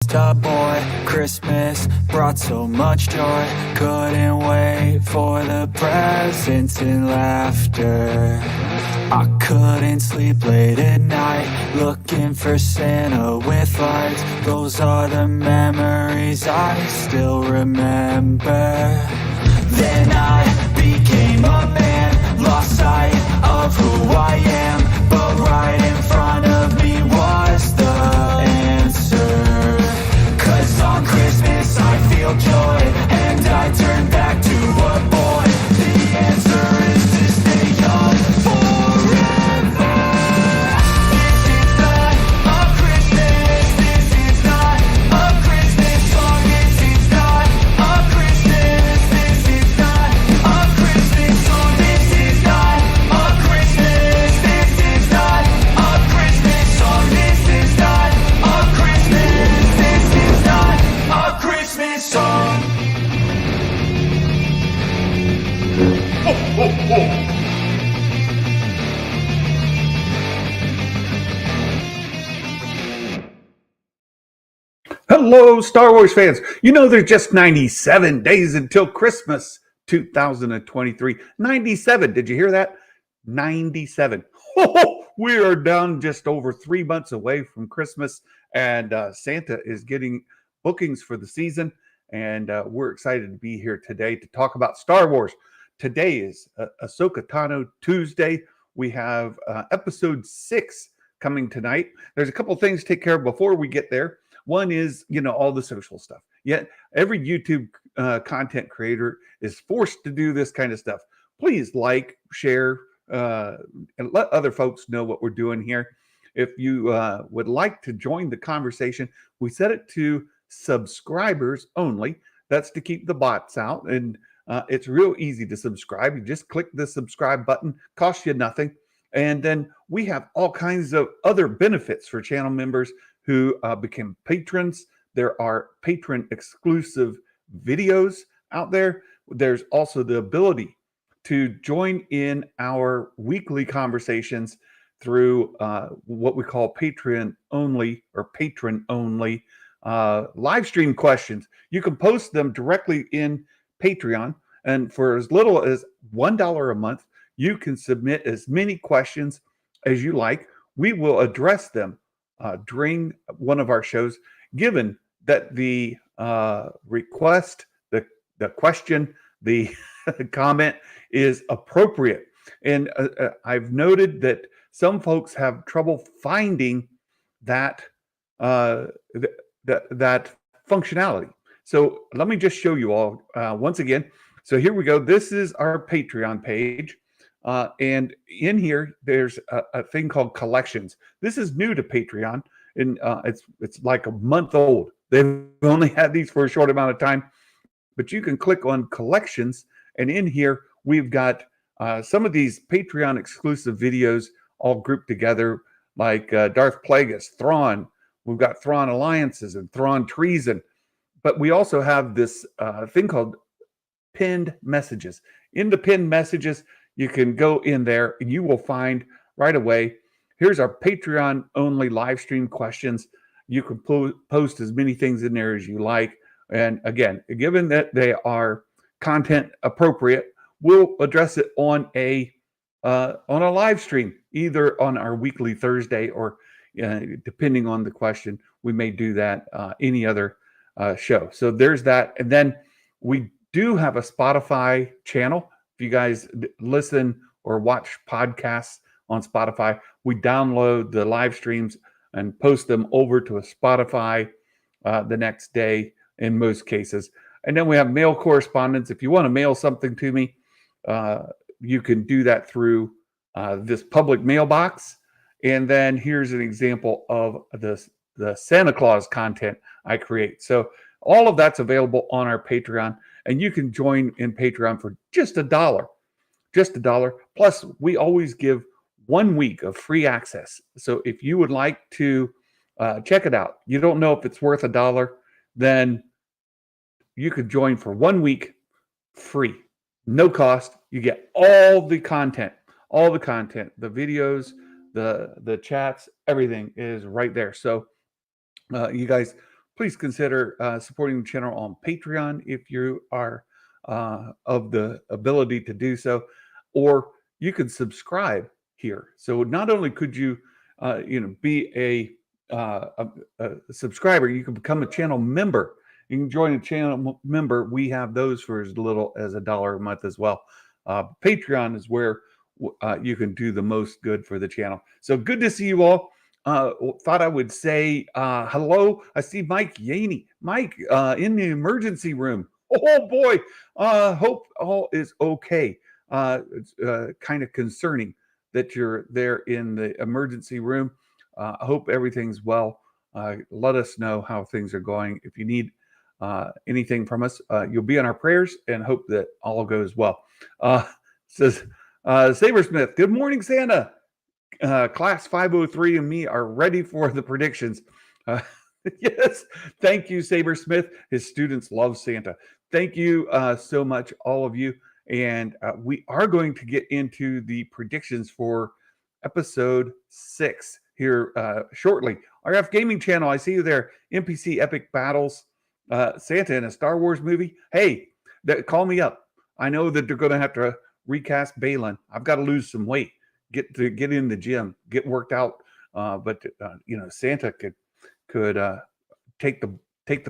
just a boy. Christmas brought so much joy. Couldn't wait for the presents and laughter. I couldn't sleep late at night, looking for Santa with lights. Those are the memories I still remember. Then I became a man, lost sight of who I am, but right in front of me was the answer. 'Cause on Christmas I feel joy, and I turn back to a boy. The answer is to stay young forever. This is not a Christmas, this is not a Christmas song, this is not a Christmas, this is not a Christmas song, this is not a Christmas, this is not a Christmas song, this is not a Christmas, this is not a Christmas song. Hello, Star Wars fans. You know, there's just 97 days until Christmas 2023. 97. Did you hear that? 97. Oh, we are down just over 3 months away from Christmas, and Santa is getting bookings for the season. And we're excited to be here today to talk about Star Wars. Today is Ahsoka Tano Tuesday. We have episode 6 coming tonight. There's a couple things to take care of before we get there. One is, all the social stuff. Yet every YouTube content creator is forced to do this kind of stuff. Please like, share, and let other folks know what we're doing here. If you would like to join the conversation, we set it to subscribers only. That's to keep the bots out. And it's real easy to subscribe. You just click the subscribe button, costs you nothing. And then we have all kinds of other benefits for channel members who became patrons. There are patron exclusive videos out there. There's also the ability to join in our weekly conversations through what we call Patreon only or patron only live stream questions. You can post them directly in Patreon, and for as little as $1 a month, you can submit as many questions as you like. We will address them during one of our shows, given that the request, the question, the comment is appropriate. And I've noted that some folks have trouble finding that that functionality. So let me just show you all once again. So here we go. This is our Patreon page. And in here, there's a thing called collections. This is new to Patreon, and it's like a month old. They've only had these for a short amount of time, but you can click on collections, and in here we've got some of these Patreon exclusive videos all grouped together, like Darth Plagueis, Thrawn. We've got Thrawn Alliances and Thrawn Treason, but we also have this thing called pinned messages. In the pinned messages, you can go in there and you will find right away, here's our Patreon only live stream questions. You can post as many things in there as you like. And again, given that they are content appropriate, we'll address it on a live stream, either on our weekly Thursday or depending on the question, we may do that any other show. So there's that. And then we do have a Spotify channel. If you guys listen or watch podcasts on Spotify, we download the live streams and post them over to a Spotify the next day in most cases. And then we have mail correspondence. If you want to mail something to me, you can do that through this public mailbox. And then here's an example of the Santa Claus content I create. So all of that's available on our Patreon, and you can join in Patreon for just $1. Just $1. Plus, we always give 1 week of free access. So if you would like to check it out, you don't know if it's worth $1, then you could join for 1 week free, no cost. You get all the content, the videos, the chats, everything is right there. So you guys, please consider supporting the channel on Patreon if you are of the ability to do so, or you can subscribe here. So not only could you, be a subscriber, you can become a channel member. You can join a channel member. We have those for as little as $1 a month as well. Patreon is where you can do the most good for the channel. So good to see you all. Thought I would say hello. I see Mike Yaney. Mike in the emergency room. Oh boy. Hope all is okay. It's kind of concerning that you're there in the emergency room. I hope everything's well. Let us know how things are going. If you need anything from us, you'll be in our prayers and hope that all goes well. Says Sabersmith, good morning, Santa. Class 503 and me are ready for the predictions. Yes, thank you, Sabersmith. His students love Santa. Thank you so much, all of you. And we are going to get into the predictions for episode 6 here shortly. RF Gaming Channel, I see you there. NPC Epic Battles, Santa in a Star Wars movie. Hey, call me up. I know that they're going to have to recast Balin. I've got to lose some weight, get in the gym, get worked out. But Santa could take the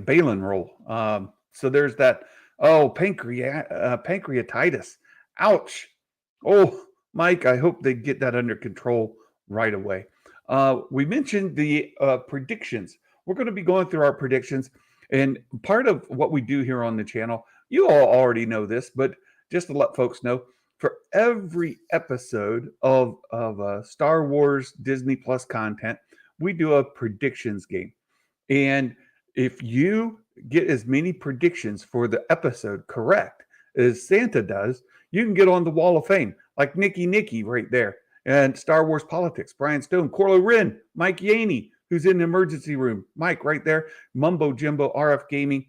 Balin role. So there's that. Oh, pancreatitis. Ouch. Oh, Mike, I hope they get that under control right away. We mentioned the predictions. We're going to be going through our predictions. And part of what we do here on the channel, you all already know this, but just to let folks know, for every episode of Star Wars Disney Plus content, we do a predictions game. And if you get as many predictions for the episode correct as Santa does, you can get on the Wall of Fame, like Nikki right there. And Star Wars Politics, Brian Stone, Corlo Wren, Mike Yaney, who's in the emergency room, Mike right there, Mumbo Jimbo, RF Gaming.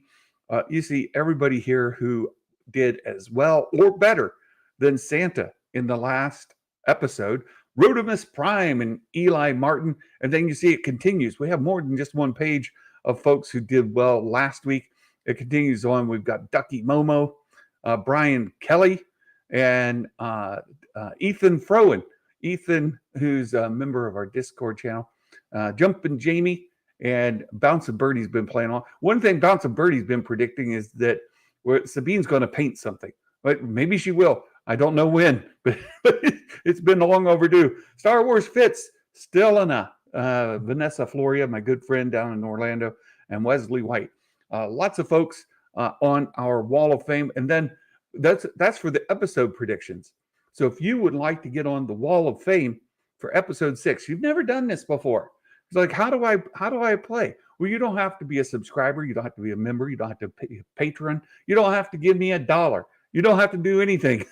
You see everybody here who did as well or better than Santa in the last episode. Rodimus Prime and Eli Martin. And then you see it continues. We have more than just one page of folks who did well last week. It continues on. We've got Ducky Momo, Brian Kelly, and Ethan Frowen. Ethan, who's a member of our Discord channel. Jumpin' Jamie and Bouncin' Birdie's been playing on. One thing Bouncin' Birdie's been predicting is that Sabine's going to paint something. But maybe she will. I don't know when, but it's been long overdue. Star Wars Fits, Stellana, Vanessa Floria, my good friend down in Orlando, and Wesley White. Lots of folks on our Wall of Fame. And then that's for the episode predictions. So if you would like to get on the Wall of Fame for episode 6, you've never done this before. It's like, how do I play? Well, you don't have to be a subscriber. You don't have to be a member. You don't have to pay a patron. You don't have to give me $1. You don't have to do anything.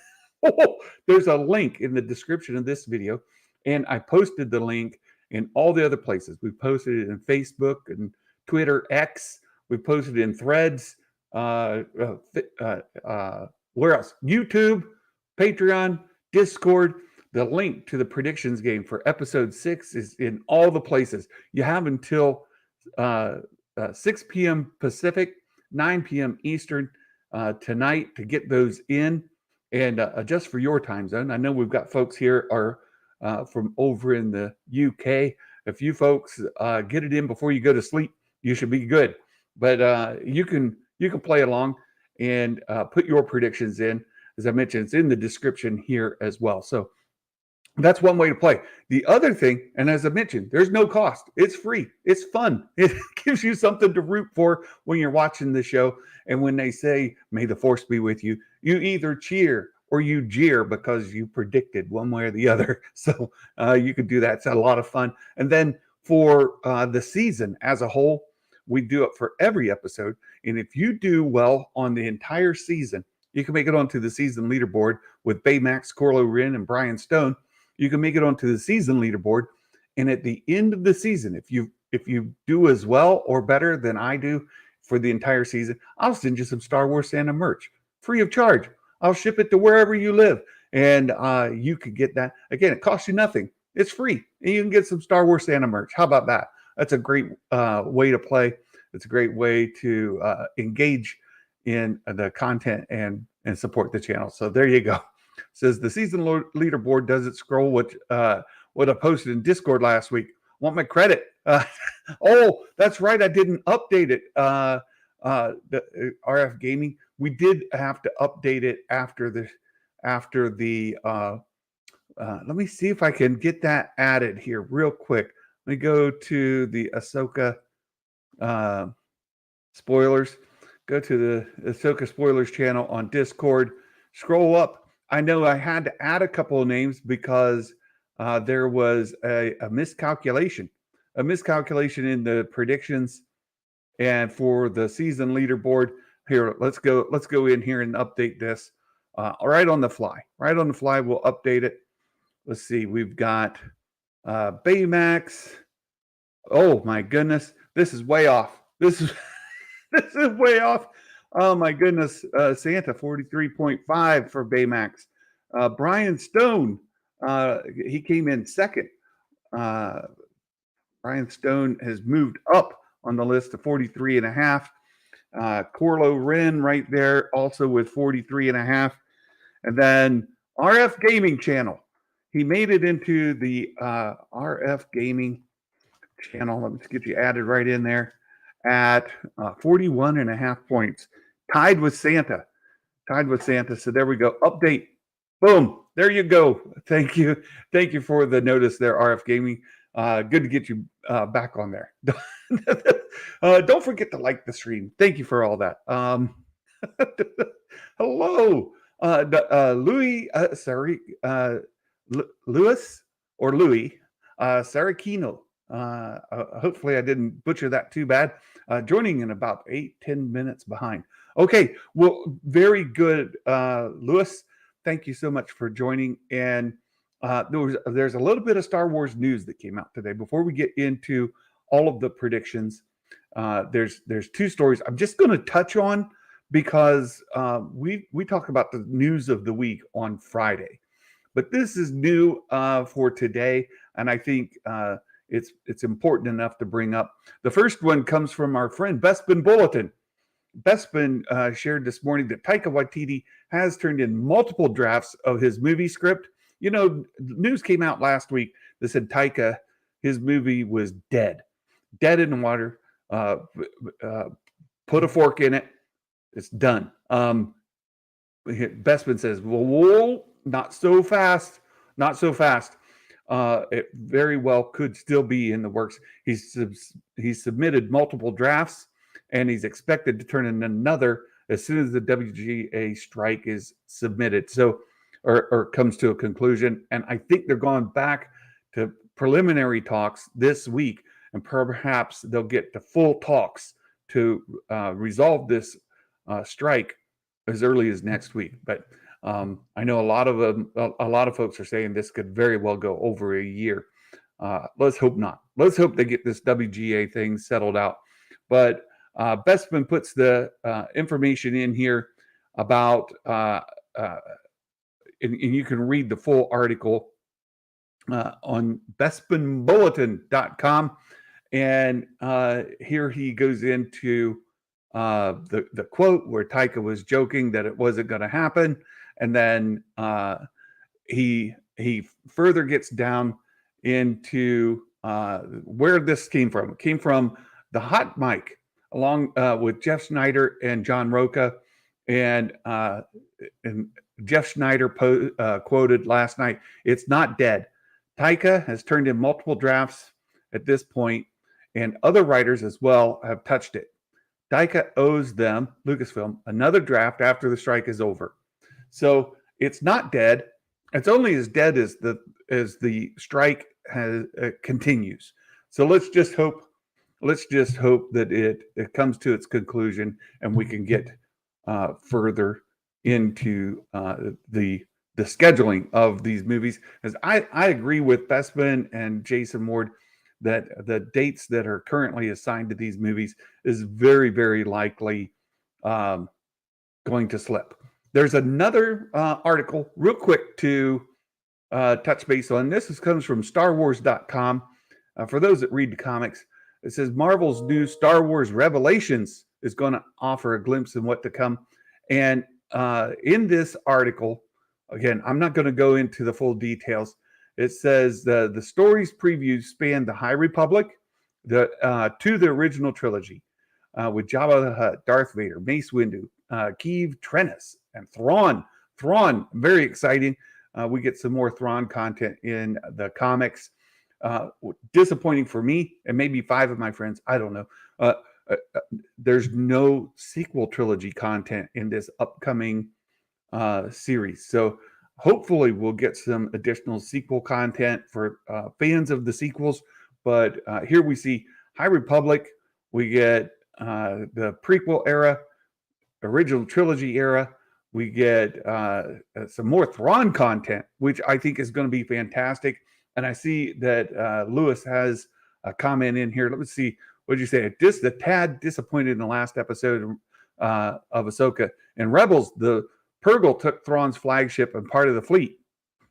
There's a link in the description of this video, and I posted the link in all the other places. We posted it in Facebook and Twitter, X. We posted it in Threads. Where else? YouTube, Patreon, Discord. The link to the predictions game for episode 6 is in all the places. You have until 6 p.m. Pacific, 9 p.m. Eastern tonight to get those in. And just for your time zone, I know we've got folks here are from over in the UK. If you folks get it in before you go to sleep, you should be good. But you can play along and put your predictions in. As I mentioned, it's in the description here as well. So that's one way to play. The other thing, and as I mentioned, there's no cost. It's free. It's fun. It gives you something to root for when you're watching the show. And when they say, may the force be with you, you either cheer or you jeer because you predicted one way or the other. So you could do that. It's a lot of fun. And then for the season as a whole, we do it for every episode. And if you do well on the entire season, you can make it onto the season leaderboard with Baymax, Corlo Wren, and Brian Stone. You can make it onto the season leaderboard. And at the end of the season, if you do as well or better than I do for the entire season, I'll send you some Star Wars Santa merch free of charge. I'll ship it to wherever you live. And you could get that. Again, it costs you nothing. It's free. And you can get some Star Wars Santa merch. How about that? That's a great way to play. It's a great way to engage in the content and support the channel. So there you go. It says the season leaderboard doesn't scroll what I posted in Discord last week. Want my credit? Oh, that's right. I didn't update it. The RF Gaming. We did have to update it after the. Let me see if I can get that added here real quick. Let me go to the Ahsoka spoilers. Go to the Ahsoka spoilers channel on Discord. Scroll up. I know I had to add a couple of names because there was a miscalculation in the predictions and for the season leaderboard. Here, let's go in here and update this. Right on the fly, we'll update it. Let's see, we've got Baymax. Oh my goodness, this is way off. This is way off. Oh my goodness, Santa 43.5 for Baymax. Brian Stone, he came in second. Brian Stone has moved up on the list to 43.5. Corlo Wren right there also with 43.5. And then RF Gaming Channel. He made it into the RF Gaming Channel. Let's get you added right in there at 41.5 points. Tied with Santa. So there we go. Update. Boom. There you go. Thank you. Thank you for the notice there, RF Gaming. Good to get you back on there. Don't forget to like the stream. Thank you for all that. Hello. Louis, Louis or Louis Saracino. Hopefully I didn't butcher that too bad. Joining in about 8-10 minutes behind. Okay, well, very good, Louis. Thank you so much for joining. And there's a little bit of Star Wars news that came out today. Before we get into all of the predictions, there's two stories I'm just going to touch on because we talk about the news of the week on Friday, but this is new for today, and I think it's important enough to bring up. The first one comes from our friend Bespin Bulletin. Bespin shared this morning that Taika Waititi has turned in multiple drafts of his movie script. You know, news came out last week that said Taika, his movie was dead in the water. Put a fork in it. It's done. Bespin says, whoa, not so fast. It very well could still be in the works. He's submitted multiple drafts, and he's expected to turn in another as soon as the WGA strike is submitted. So, or comes to a conclusion. And I think they're going back to preliminary talks this week, and perhaps they'll get to full talks to resolve this strike as early as next week. But I know a lot of folks are saying this could very well go over a year. Let's hope not. Let's hope they get this WGA thing settled out. But Bespin puts the information in here about, and you can read the full article on BespinBulletin.com. And here he goes into the quote where Taika was joking that it wasn't going to happen. And then he further gets down into where this came from. It came from the hot mic along with Jeff Schneider and John Roca. And Jeff Schneider quoted last night, "It's not dead. Taika has turned in multiple drafts at this point, and other writers as well have touched it. Taika owes them, Lucasfilm, another draft after the strike is over." So it's not dead. It's only as dead as the strike continues. So let's just hope that it comes to its conclusion and we can get further into the scheduling of these movies. As I agree with Bespin and Jason Ward that the dates that are currently assigned to these movies is very, very likely going to slip. There's another article real quick to touch base on. This comes from StarWars.com. For those that read the comics, It says Marvel's new Star Wars Revelations is going to offer a glimpse in what to come. And in this article, again, I'm not going to go into the full details. It says the story's previews span the High Republic to the original trilogy with Jabba the Hutt, Darth Vader, Mace Windu, Keeve Trennis, and Thrawn. Thrawn, very exciting. We get some more Thrawn content in the comics. Disappointing for me and maybe 5 of my friends. I don't know. There's no sequel trilogy content in this upcoming series. So hopefully we'll get some additional sequel content for fans of the sequels. But here we see High Republic. We get the prequel era, original trilogy era. We get some more Thrawn content, which I think is going to be fantastic. And I see that Lewis has a comment in here. Let me see. What did you say? Just a tad disappointed in the last episode of Ahsoka. And Rebels, the Purgle took Thrawn's flagship and part of the fleet.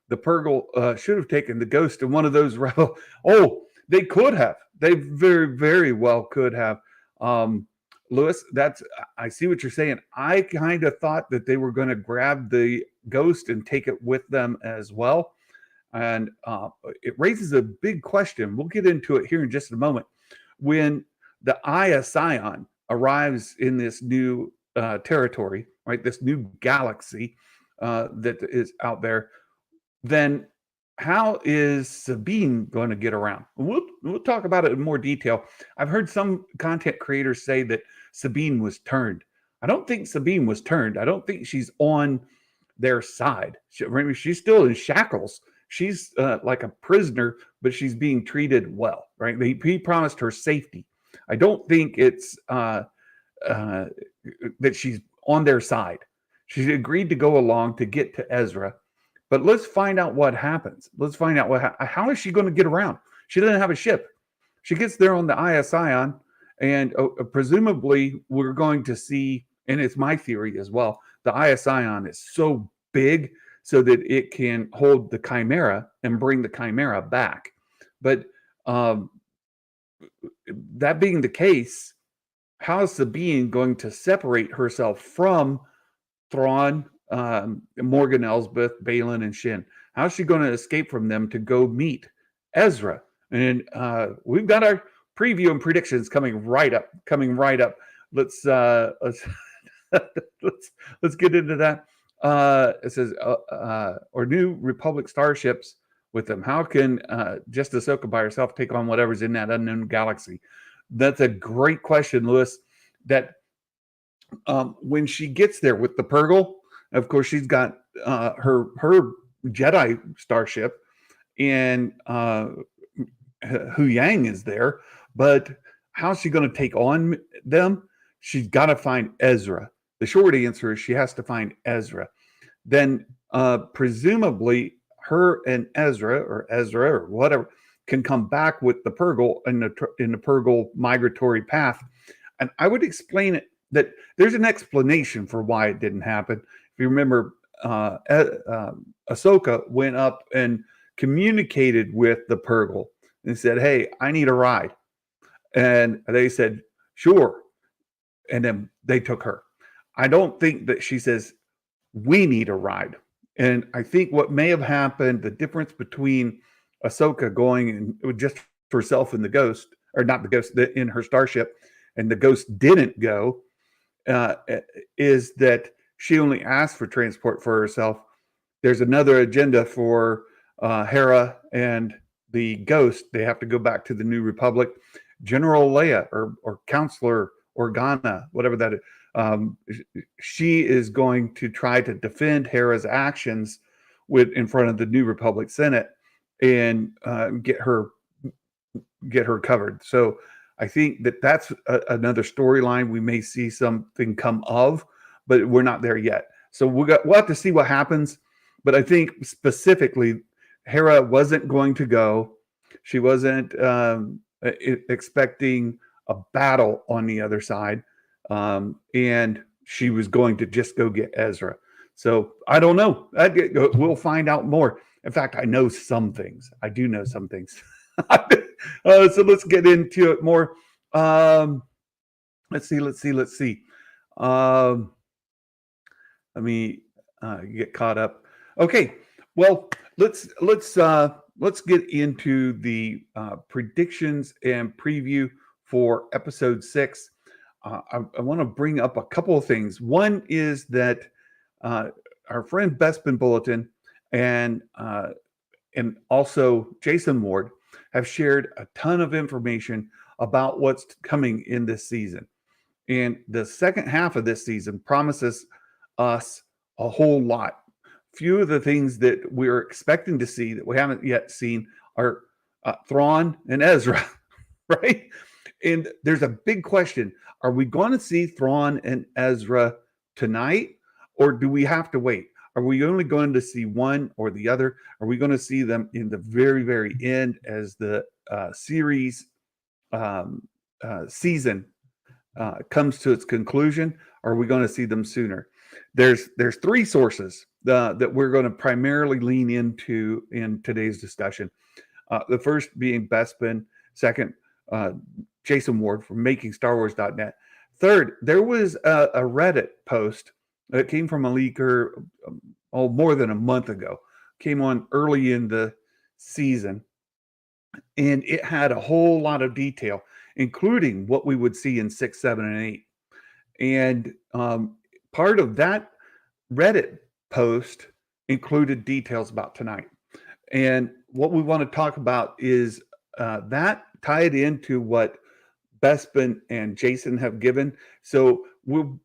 The Purgle should have taken the Ghost in one of those rebel. Oh, they could have. They very, very well could have. Lewis, I see what you're saying. I kind of thought that they were going to grab the Ghost and take it with them as well. And it raises a big question. We'll get into it here in just a moment. When the Eye of Sion arrives in this new territory, right, this new galaxy that is out there, then how is Sabine going to get around? We'll talk about it in more detail. I've heard some content creators say that Sabine was turned. I don't think Sabine was turned. I don't think she's on their side. She's still in shackles. She's like a prisoner, but she's being treated well, right? He promised her safety. I don't think it's that she's on their side. She agreed to go along to get to Ezra. But let's find out what happens. Let's find out how is she going to get around? She doesn't have a ship. She gets there on the Eye of Sion, and presumably we're going to see, and it's my theory as well, the Eye of Sion is so big so that it can hold the Chimera and bring the Chimera back. But that being the case, how is Sabine going to separate herself from Thrawn, Morgan Elsbeth, Balin, and Shin? How's she going to escape from them to go meet Ezra? And we've got our preview and predictions coming right up. Let's let's get into that. It says, or new Republic starships with them. How can just Ahsoka by herself take on whatever's in that unknown galaxy? That's a great question, Lewis. That when she gets there with the Purgle, of course, she's got her Jedi starship, and Hu Yang is there. But how's she going to take on them? She's got to find Ezra. The short answer is she has to find Ezra. Then presumably her and Ezra or whatever can come back with the Purgle in the Purgle migratory path. And I would explain it that there's an explanation for why it didn't happen. If you remember, Ahsoka went up and communicated with the Purgle and said, "Hey, I need a ride." And they said, "Sure." And then they took her. I don't think that she says, "We need a ride." And I think what may have happened, the difference between Ahsoka going and just herself in the Ghost, or not the Ghost, in her starship, and the Ghost didn't go, is that she only asked for transport for herself. There's another agenda for Hera and the Ghost. They have to go back to the New Republic. General Leia or Counselor Organa, whatever that is, she is going to try to defend Hera's actions in front of the New Republic Senate and get her covered. So I think that's another storyline we may see something come of, but we're not there yet. So we'll have to see what happens. But I think specifically, Hera wasn't going to go. She wasn't expecting a battle on the other side. And she was going to just go get Ezra. So I don't know. We'll find out more. In fact, I know some things. I do know some things. So let's get into it more. Um, let's see. Um, Let me get caught up. Okay, well, let's get into the predictions and preview for episode 6. I want to bring up a couple of things. One is that uh, our friend Bespin Bulletin and also Jason Ward have shared a ton of information about what's coming in this season. And the second half of this season promises us a whole lot. Few of the things that we're expecting to see that we haven't yet seen are Thrawn and Ezra, right? And there's a big question. Are we going to see Thrawn and Ezra tonight, or do we have to wait? Are we only going to see one or the other? Are we going to see them in the very, very end as the series season comes to its conclusion? Or are we going to see them sooner? There's three sources that we're going to primarily lean into in today's discussion. The first being Bespin, second, Jason Ward from MakingStarWars.net. Third, there was a Reddit post that came from a leaker more than a month ago. Came on early in the season, and it had a whole lot of detail, including what we would see in 6, 7, and 8. And part of that Reddit post included details about tonight. And what we want to talk about is that tied into what Bespin and Jason have given. So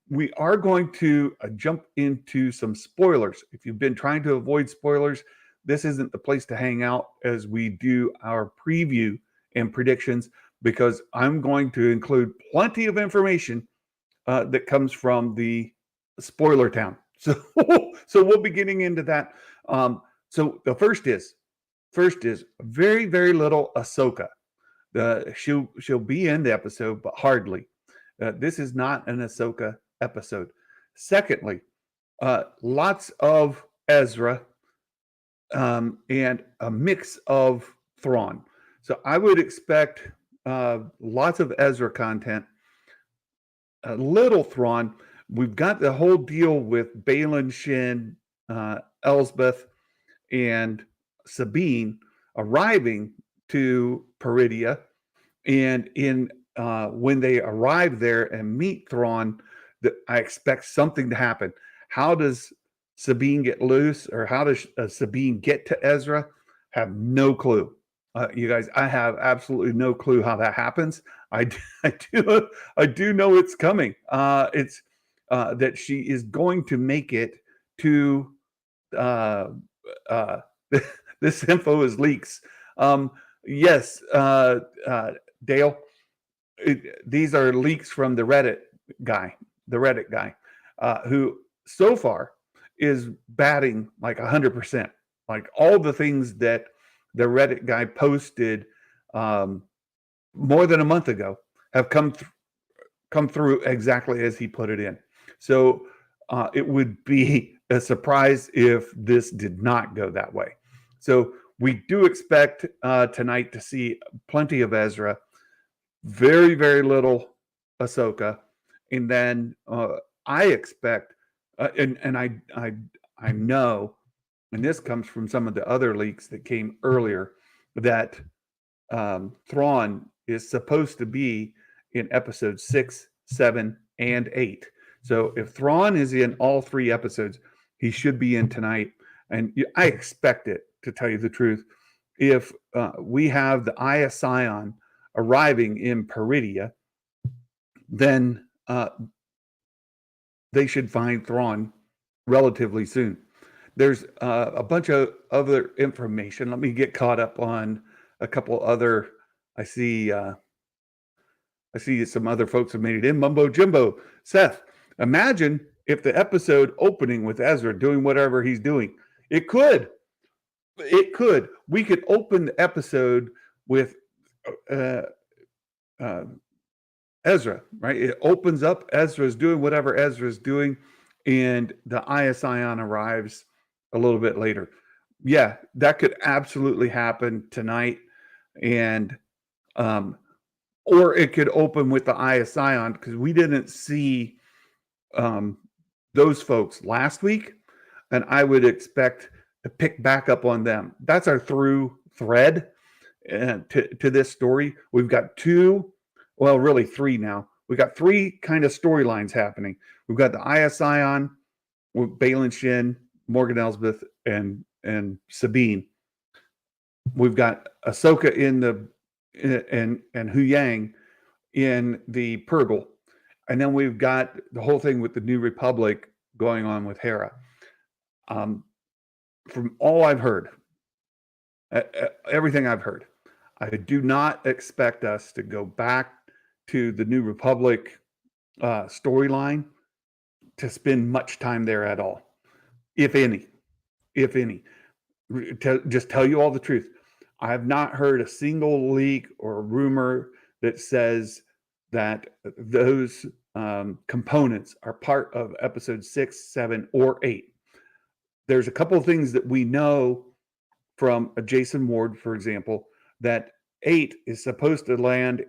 we are going to jump into some spoilers. If you've been trying to avoid spoilers, this isn't the place to hang out as we do our preview and predictions, because I'm going to include plenty of information that comes from the spoiler town. So we'll be getting into that. So the first is very, very little Ahsoka. She'll be in the episode, but hardly. This is not an Ahsoka episode. Secondly, lots of Ezra and a mix of Thrawn. So I would expect lots of Ezra content, a little Thrawn. We've got the whole deal with Balin, Shin, Elsbeth, and Sabine arriving to Peridia. And in when they arrive there and meet Thrawn, I expect something to happen. How does Sabine get loose, or how does Sabine get to Ezra? Have no clue. You guys, I have absolutely no clue how that happens. I, I do know it's coming. It's that she is going to make it to uh, uh, this info is leaks. Yes, Dale, these are leaks from the Reddit guy, who so far is batting like 100%. Like all the things that the Reddit guy posted more than a month ago have come through exactly as he put it in. So it would be a surprise if this did not go that way. So we do expect tonight to see plenty of Ezra, very, very little Ahsoka, and then I expect, and I know, and this comes from some of the other leaks that came earlier, that Thrawn is supposed to be in episode 6, 7, and 8. So if Thrawn is in all 3 episodes, he should be in tonight. And I expect it, to tell you the truth. If we have the Eye of Sion arriving in Peridia, then they should find Thrawn relatively soon. There's a bunch of other information. Let me get caught up on a couple other. I see some other folks have made it in. Mumbo Jimbo, Seth. Imagine if the episode opening with Ezra doing whatever he's doing. It could. We could open the episode with Ezra, right? It opens up, Ezra's doing whatever Ezra's doing, and the Eye of Sion arrives a little bit later. Yeah, that could absolutely happen tonight. And or it could open with the Eye of Sion, because we didn't see those folks last week, and I would expect to pick back up on them. That's our through thread to this story. We've got really three now. We've got three kind of storylines happening. We've got the Eye of Sion with Balin Shin, Morgan Elsbeth, and Sabine. We've got Ahsoka and Hu Yang in the Purgle, and then we've got the whole thing with the New Republic going on with Hera. From all I've heard, everything I've heard, I do not expect us to go back to the New Republic storyline to spend much time there at all, if any. Just tell you all the truth. I have not heard a single leak or rumor that says that those components are part of episode 6, 7, or 8. There's a couple of things that we know from Jason Ward, for example, that 8 is supposed to end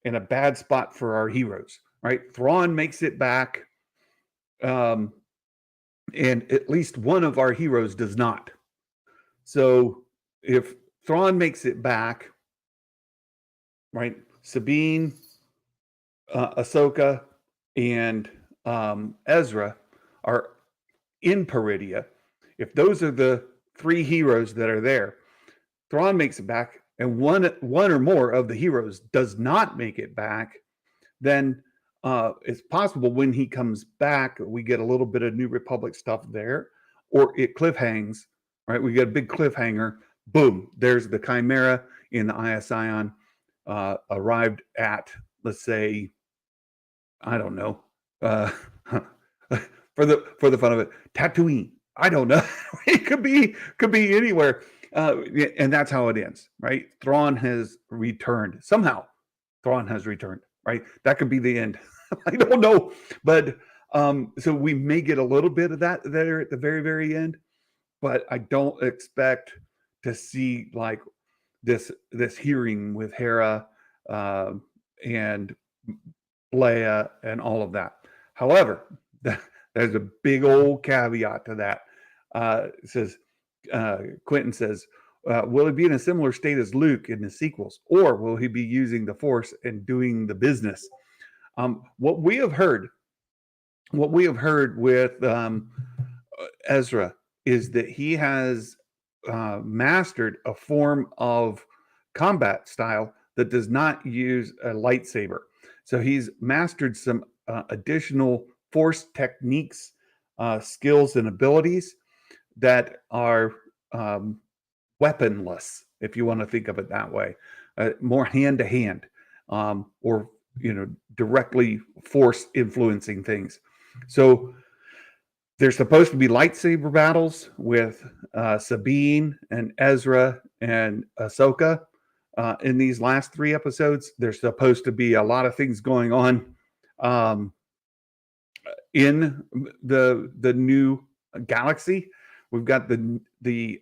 in a bad spot for our heroes, right? Thrawn makes it back, and at least one of our heroes does not. So if Thrawn makes it back, right, Sabine, Ahsoka, and Ezra are in Peridia. If those are the three heroes that are there, Thrawn makes it back, and one or more of the heroes does not make it back, then it's possible when he comes back, we get a little bit of New Republic stuff there, or it cliffhangs, right? We get a big cliffhanger. Boom, there's the Chimera in the Eye of Sion, arrived at, let's say, I don't know, for the fun of it, Tatooine. I don't know. It could be anywhere, and that's how it ends, right? Thrawn has returned somehow. Thrawn has returned, right? That could be the end. I don't know, but so we may get a little bit of that there at the very, very end, but I don't expect to see like this hearing with Hera and Leia and all of that. However, there's a big old caveat to that. It says Quentin says, will he be in a similar state as Luke in the sequels, or will he be using the Force and doing the business? What we have heard with Ezra is that he has mastered a form of combat style that does not use a lightsaber. So he's mastered some additional Force techniques, skills, and abilities that are weaponless, if you want to think of it that way, more hand to hand, or directly Force influencing things. So there's supposed to be lightsaber battles with Sabine and Ezra and Ahsoka in these last 3 episodes. There's supposed to be a lot of things going on in the new galaxy. We've got the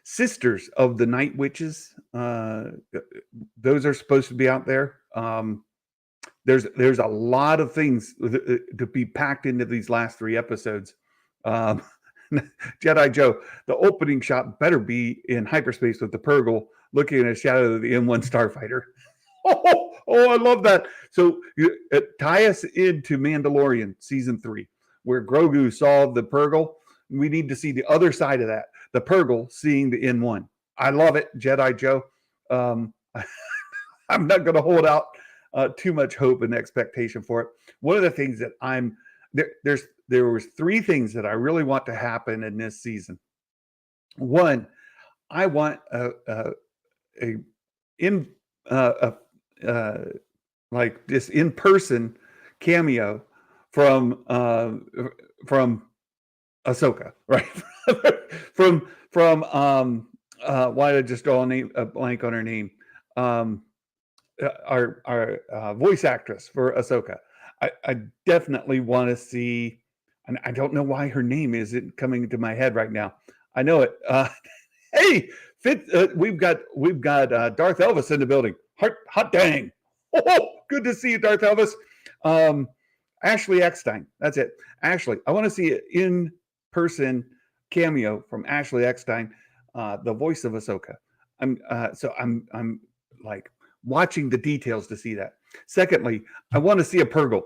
sisters of the Night Witches. Those are supposed to be out there. There's a lot of things to be packed into these last 3 episodes. Jedi Joe, the opening shot better be in hyperspace with the Purgle looking at a shadow of the M1 starfighter. Oh, I love that. So tie us into Mandalorian season 3, where Grogu saw the Purgle. We need to see the other side of that, the Purgle seeing the N1. I love it, Jedi Joe. I'm not going to hold out too much hope and expectation for it. One of the things that there was 3 things that I really want to happen in this season. One, I want like this in-person cameo from Ahsoka, right? from why did I just draw a blank on her name? Our voice actress for Ahsoka. I definitely want to see, and I don't know why her name isn't coming to my head right now. I know it. Hey, we've got Darth Elvis in the building. Hot dang. Oh, good to see you, Darth Elvis. Ashley Eckstein. That's it. Ashley, I want to see an in-person cameo from Ashley Eckstein, the voice of Ahsoka. I'm like watching the details to see that. Secondly, I want to see a Purgle.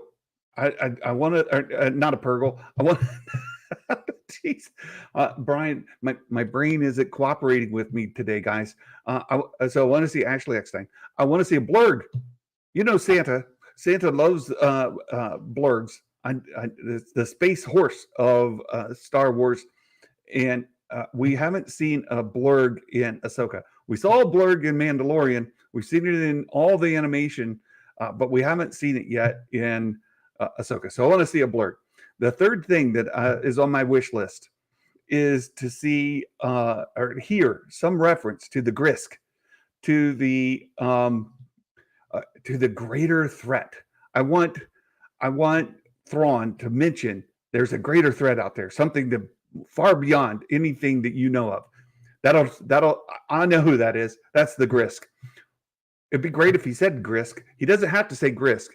I want to, not a Purgle. I want. Jeez, Brian, my brain isn't cooperating with me today, guys. So I want to see Ashley Eckstein. I want to see a Blurg. You know, Santa loves blurgs. The space horse of Star Wars, and we haven't seen a blurg in Ahsoka. We saw a blurg in Mandalorian. We've seen it in all the animation, but we haven't seen it yet in Ahsoka. So I want to see a blurg. The third thing that is on my wish list is to see or hear some reference to the Grisk, to the greater threat. I want Thrawn to mention there's a greater threat out there, something that far beyond anything that you know of. That'll I know who that is. That's the Grisk. It'd be great if he said Grisk. He doesn't have to say Grisk.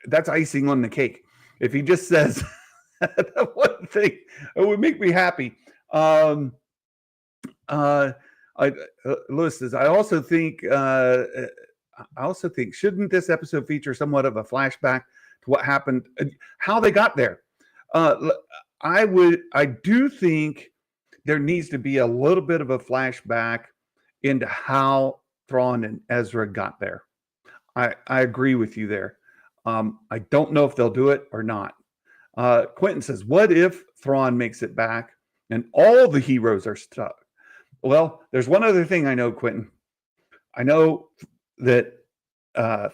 That's icing on the cake. If he just says one thing, it would make me happy. Lewis says, I also think shouldn't this episode feature somewhat of a flashback to what happened, how they got there? I do think there needs to be a little bit of a flashback into how Thrawn and Ezra got there. I agree with you there. I don't know if they'll do it or not. Quentin says, what if Thrawn makes it back and all the heroes are stuck? Well, there's one other thing I know, Quentin. I know that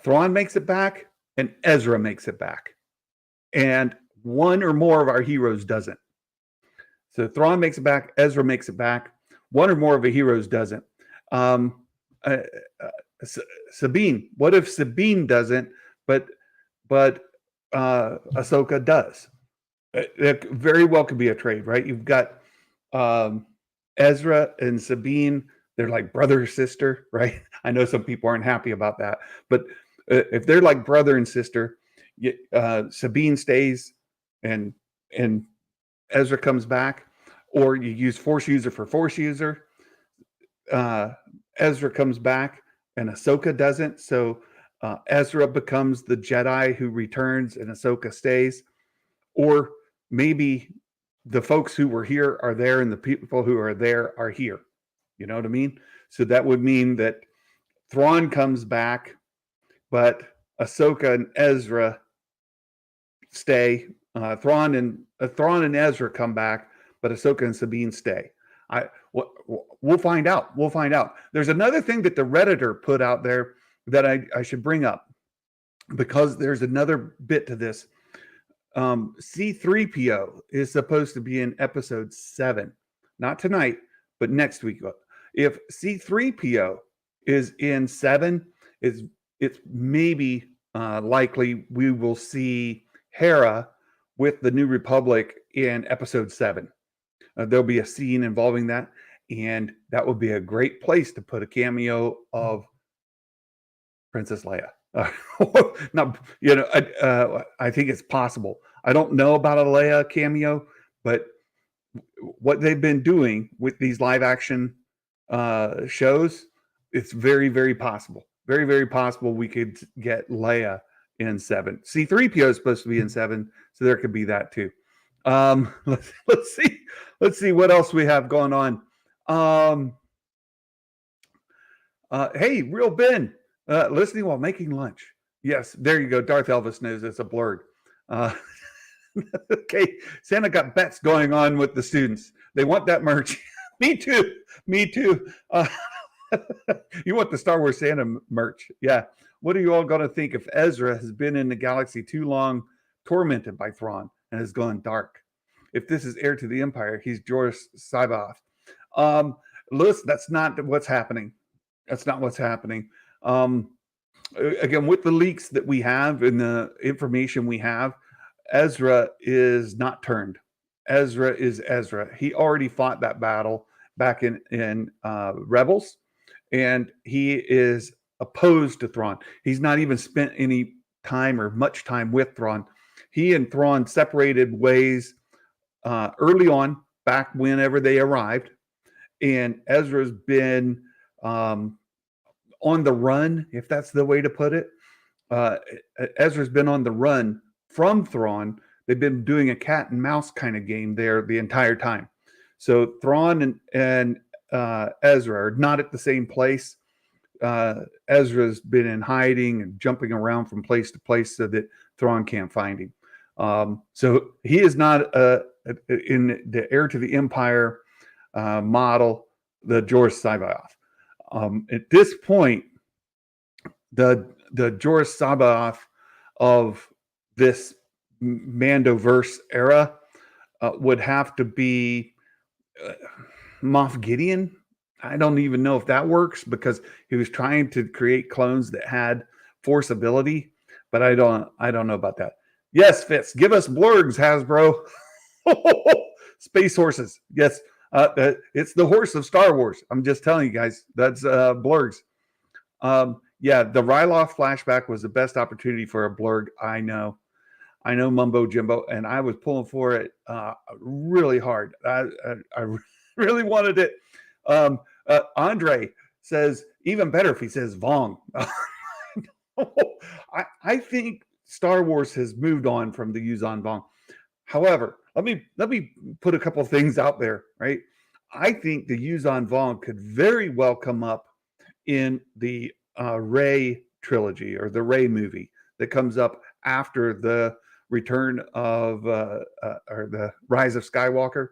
Thrawn makes it back and Ezra makes it back. And one or more of our heroes doesn't. So Thrawn makes it back, Ezra makes it back. One or more of the heroes doesn't. Sabine, what if Sabine doesn't, but Ahsoka does? It very well could be a trade, right? You've got Ezra and Sabine. They're like brother or sister, right? I know some people aren't happy about that, but if they're like brother and sister, Sabine stays and Ezra comes back, or you use Force user for Force user. Ezra comes back and Ahsoka doesn't, so Ezra becomes the Jedi who returns and Ahsoka stays. Or maybe the folks who were here are there and the people who are there are here. You know what I mean? So that would mean that Thrawn comes back, but Ahsoka and Ezra stay. Thrawn and Ezra come back, but Ahsoka and Sabine stay. We'll find out. We'll find out. There's another thing that the Redditor put out there that I should bring up, because there's another bit to this. C-3PO is supposed to be in episode 7, not tonight, but next week. If C-3PO is in 7, it's maybe likely we will see Hera with the New Republic in episode 7. There'll be a scene involving that, and that would be a great place to put a cameo of Princess Leia. Not, I think it's possible. I don't know about a Leia cameo, but what they've been doing with these live action shows, it's very, very possible. Very, very possible we could get Leia in 7. C-3PO is supposed to be in 7, so there could be that too. Let's see what else we have going on. Hey, Real Ben, listening while making lunch. Yes, there you go. Darth Elvis knows it's a blurg. Okay, Santa got bets going on with the students. They want that merch. Me too. You want the Star Wars Santa merch. Yeah. What are you all going to think if Ezra has been in the galaxy too long, tormented by Thrawn, and has gone dark? If this is heir to the Empire, he's George Cyboth. Lewis, that's not what's happening. That's not what's happening. Again, with the leaks that we have and the information we have, Ezra is not turned. Ezra is Ezra. He already fought that battle back in Rebels, and he is opposed to Thrawn. He's not even spent any time or much time with Thrawn. He and Thrawn separated ways early on, back whenever they arrived. And Ezra's been on the run, if that's the way to put it. Ezra's been on the run from Thrawn. They've been doing a cat and mouse kind of game there the entire time. So Thrawn and Ezra are not at the same place. Ezra's been in hiding and jumping around from place to place so that Thrawn can't find him. So he is not in the heir to the Empire model, the Jorah Sabaoth. At this point, the Jorah Sabaoth of this Mandoverse era would have to be Moff Gideon. I don't even know if that works because he was trying to create clones that had force ability, but I don't know about that. Yes, Fitz, give us blurgs, Hasbro. Space horses. Yes, it's the horse of Star Wars. I'm just telling you guys, that's blurgs. Yeah, the Ryloth flashback was the best opportunity for a blurg. I know mumbo jumbo, and I was pulling for it really hard. I really wanted it. Andre says, even better if he says Vong. I think Star Wars has moved on from the Yuzan Vong. However, let me put a couple things out there, right? I think the Yuzan Vong could very well come up in the Rey trilogy or the Rey movie that comes up after the return of or the Rise of Skywalker.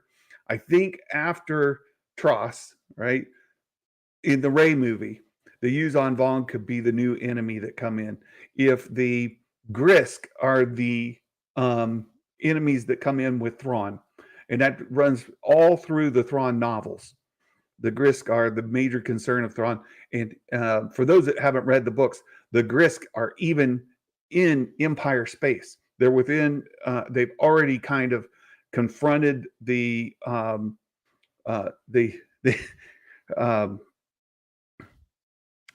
I think after Tross, right, in the Rey movie, the Yuzan Vong could be the new enemy that come in. If the Grisk are the enemies that come in with Thrawn, and that runs all through the Thrawn novels. The Grisk are the major concern of Thrawn. And for those that haven't read the books, the Grisk are even in Empire space. They're within, they've already kind of confronted the I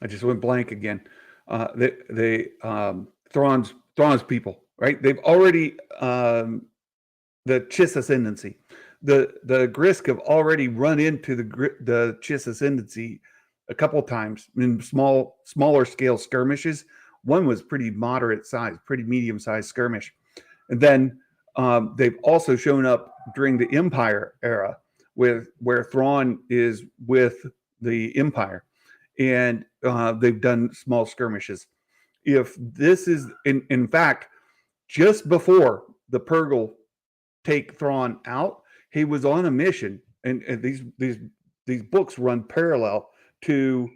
just went blank again. Thrawn's people, right? They've already the Chiss Ascendancy. The Grisk have already run into the Chiss Ascendancy a couple times in smaller scale skirmishes. One was pretty moderate size, pretty medium sized skirmish, and then they've also shown up during the Empire era, where Thrawn is with the Empire, and they've done small skirmishes. If this is in fact just before the Purrgil take Thrawn out, he was on a mission, and these books run parallel to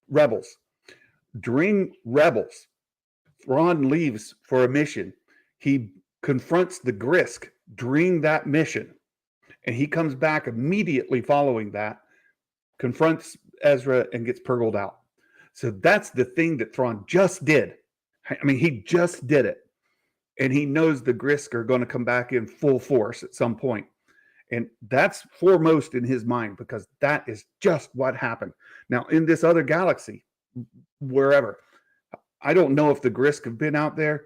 Rebels. During Rebels, Thrawn leaves for a mission. He confronts the Grisk during that mission, and he comes back immediately following that, confronts Ezra, and gets Purrgiled out. So that's the thing that Thrawn just did. I mean, he just did it. And he knows the Grisk are going to come back in full force at some point. And that's foremost in his mind because that is just what happened. Now, in this other galaxy, wherever, I don't know if the Grisk have been out there,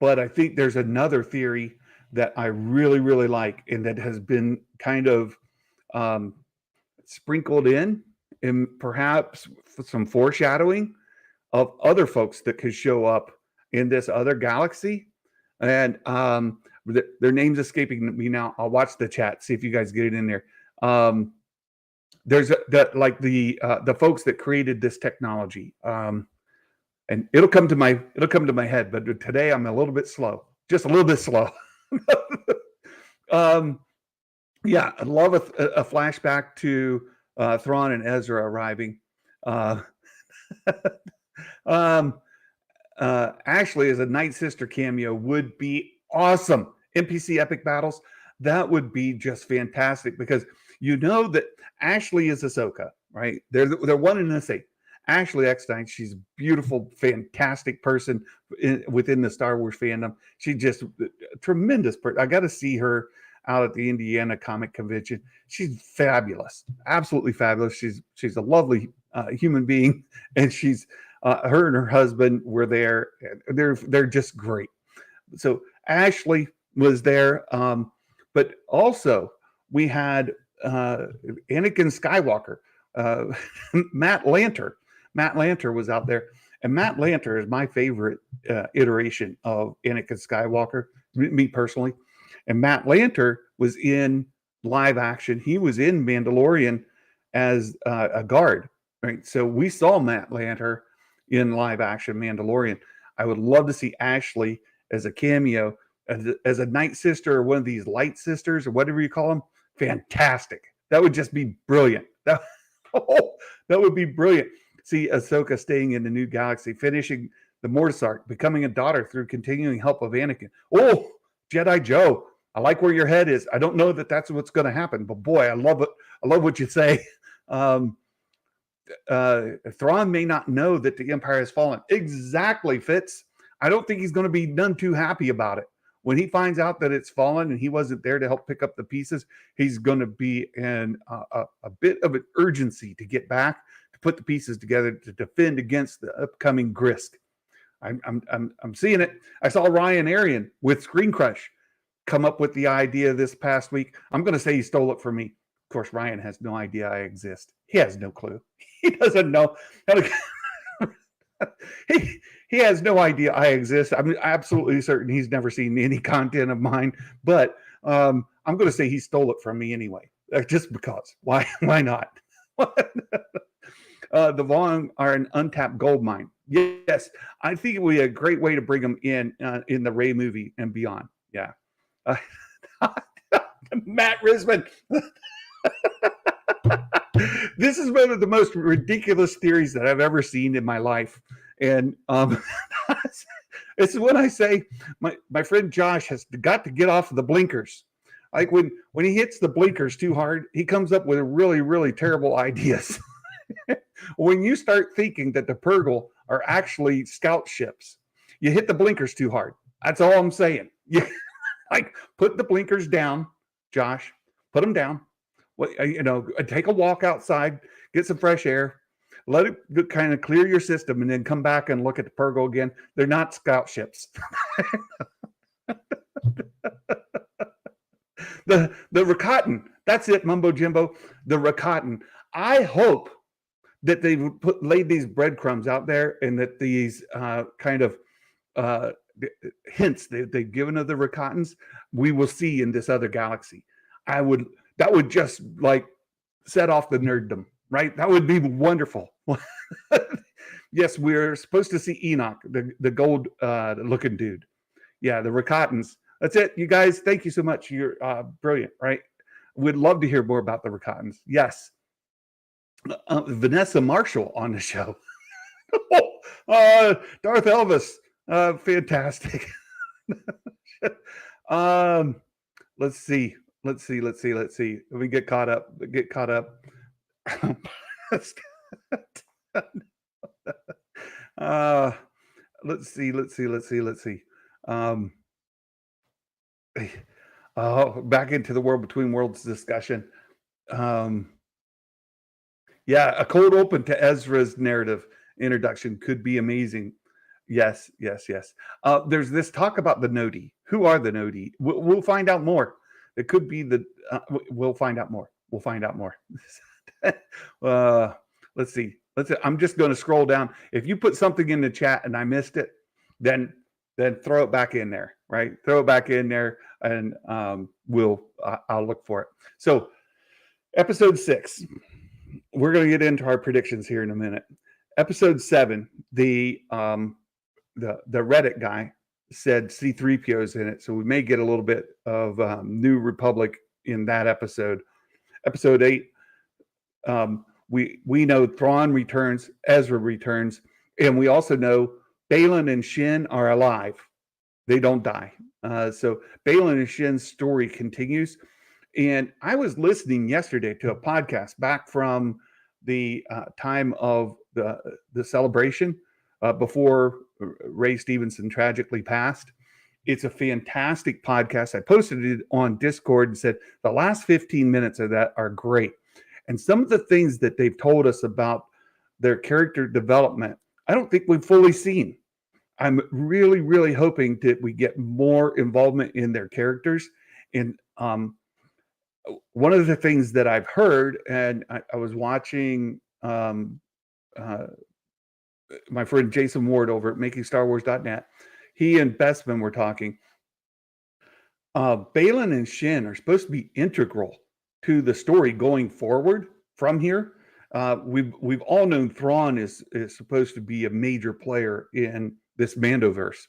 but I think there's another theory that I really, really like and that has been kind of sprinkled in perhaps some foreshadowing of other folks that could show up in this other galaxy. And their name's escaping me now. I'll watch the chat, see if you guys get it in there. There's the folks that created this technology, and it'll come to my head. But today I'm a little bit slow, just a little bit slow. Yeah, I'd love a flashback to Thrawn and Ezra arriving. Ashley as a Night Sister cameo would be awesome. NPC epic battles, that would be just fantastic because you know that Ashley is Ahsoka, right? They're one and the same. Ashley Eckstein, she's a beautiful, fantastic person within the Star Wars fandom. She's just a tremendous person. I got to see her out at the Indiana Comic Convention. She's fabulous, absolutely fabulous. She's a lovely human being, and she's her and her husband were there. They're just great. So Ashley was there, but also we had Anakin Skywalker, uh, Matt Lanter. Matt Lanter was out there, and Matt Lanter is my favorite iteration of Anakin Skywalker, me personally. And Matt Lanter was in live action. He was in Mandalorian as a guard, right? So we saw Matt Lanter in live action Mandalorian. I would love to see Ashley as a cameo, as a night sister or one of these light sisters or whatever you call them. Fantastic. That would just be brilliant. That would be brilliant. See Ahsoka staying in the new galaxy, finishing the Mortis arc, becoming a daughter through continuing help of Anakin. Oh, Jedi Joe, I like where your head is. I don't know that that's what's going to happen, but boy, I love it. I love what you say. Thrawn may not know that the Empire has fallen. Exactly, Fitz. I don't think he's going to be none too happy about it. When he finds out that it's fallen and he wasn't there to help pick up the pieces, he's going to be in a bit of an urgency to get back, to put the pieces together to defend against the upcoming Grisk. I'm seeing it. I saw Ryan Arian with Screen Crush come up with the idea this past week. I'm going to say he stole it from me. Of course, Ryan has no idea I exist. He has no clue. He doesn't know. He has no idea I exist. I'm absolutely certain he's never seen any content of mine. But I'm going to say he stole it from me anyway, just because. Why not? The Vaughn are an untapped gold mine. Yes, I think it would be a great way to bring them in the Rey movie and beyond. Yeah. Matt Risman. This is one of the most ridiculous theories that I've ever seen in my life. And it's when I say my friend Josh has got to get off of the blinkers. Like when he hits the blinkers too hard, he comes up with really, really terrible ideas. When you start thinking that the Purgle are actually scout ships, you hit the blinkers too hard. That's all I'm saying. You like put the blinkers down, Josh. Put them down. Take a walk outside, get some fresh air, let it kind of clear your system, and then come back and look at the Purgle again. They're not scout ships. The Rakatan. That's it, Mumbo Jimbo. The Rakatan. I hope that they laid these breadcrumbs out there, and that these kind of hints they've given of the Rakatans, we will see in this other galaxy. That would just like set off the nerddom, right? That would be wonderful. Yes, we're supposed to see Enoch, the gold looking dude. Yeah, the Rakatans. That's it, you guys. Thank you so much. You're brilliant, right? We'd love to hear more about the Rakatans. Yes. Vanessa Marshall on the show. Darth Elvis. Fantastic. Let's see. Let me get caught up. Let's see. Back into the World Between Worlds discussion. Yeah, a cold open to Ezra's narrative introduction could be amazing. Yes. There's this talk about the Nodi. Who are the Nodi? We'll find out more. It could be we'll find out more. Let's see. I'm just going to scroll down. If you put something in the chat and I missed it, then throw it back in there, right? Throw it back in there, and I'll look for it. So, episode 6. We're going to get into our predictions here in a minute. Episode 7, the Reddit guy said C-3PO's in it, so we may get a little bit of New Republic in that episode. Episode 8, we know Thrawn returns, Ezra returns, and we also know Baylan and Shin are alive. They don't die. So Baylan and Shin's story continues. And I was listening yesterday to a podcast back from the time of the celebration before Ray Stevenson tragically passed. It's a fantastic podcast. I posted it on Discord and said the last 15 minutes of that are great. And some of the things that they've told us about their character development, I don't think we've fully seen. I'm really, really hoping that we get more involvement in their characters. And one of the things that I've heard, and I was watching uh, my friend Jason Ward over at MakingStarWars.net. He and Bestman were talking. Balin and Shin are supposed to be integral to the story going forward from here. We've all known Thrawn is supposed to be a major player in this Mandoverse.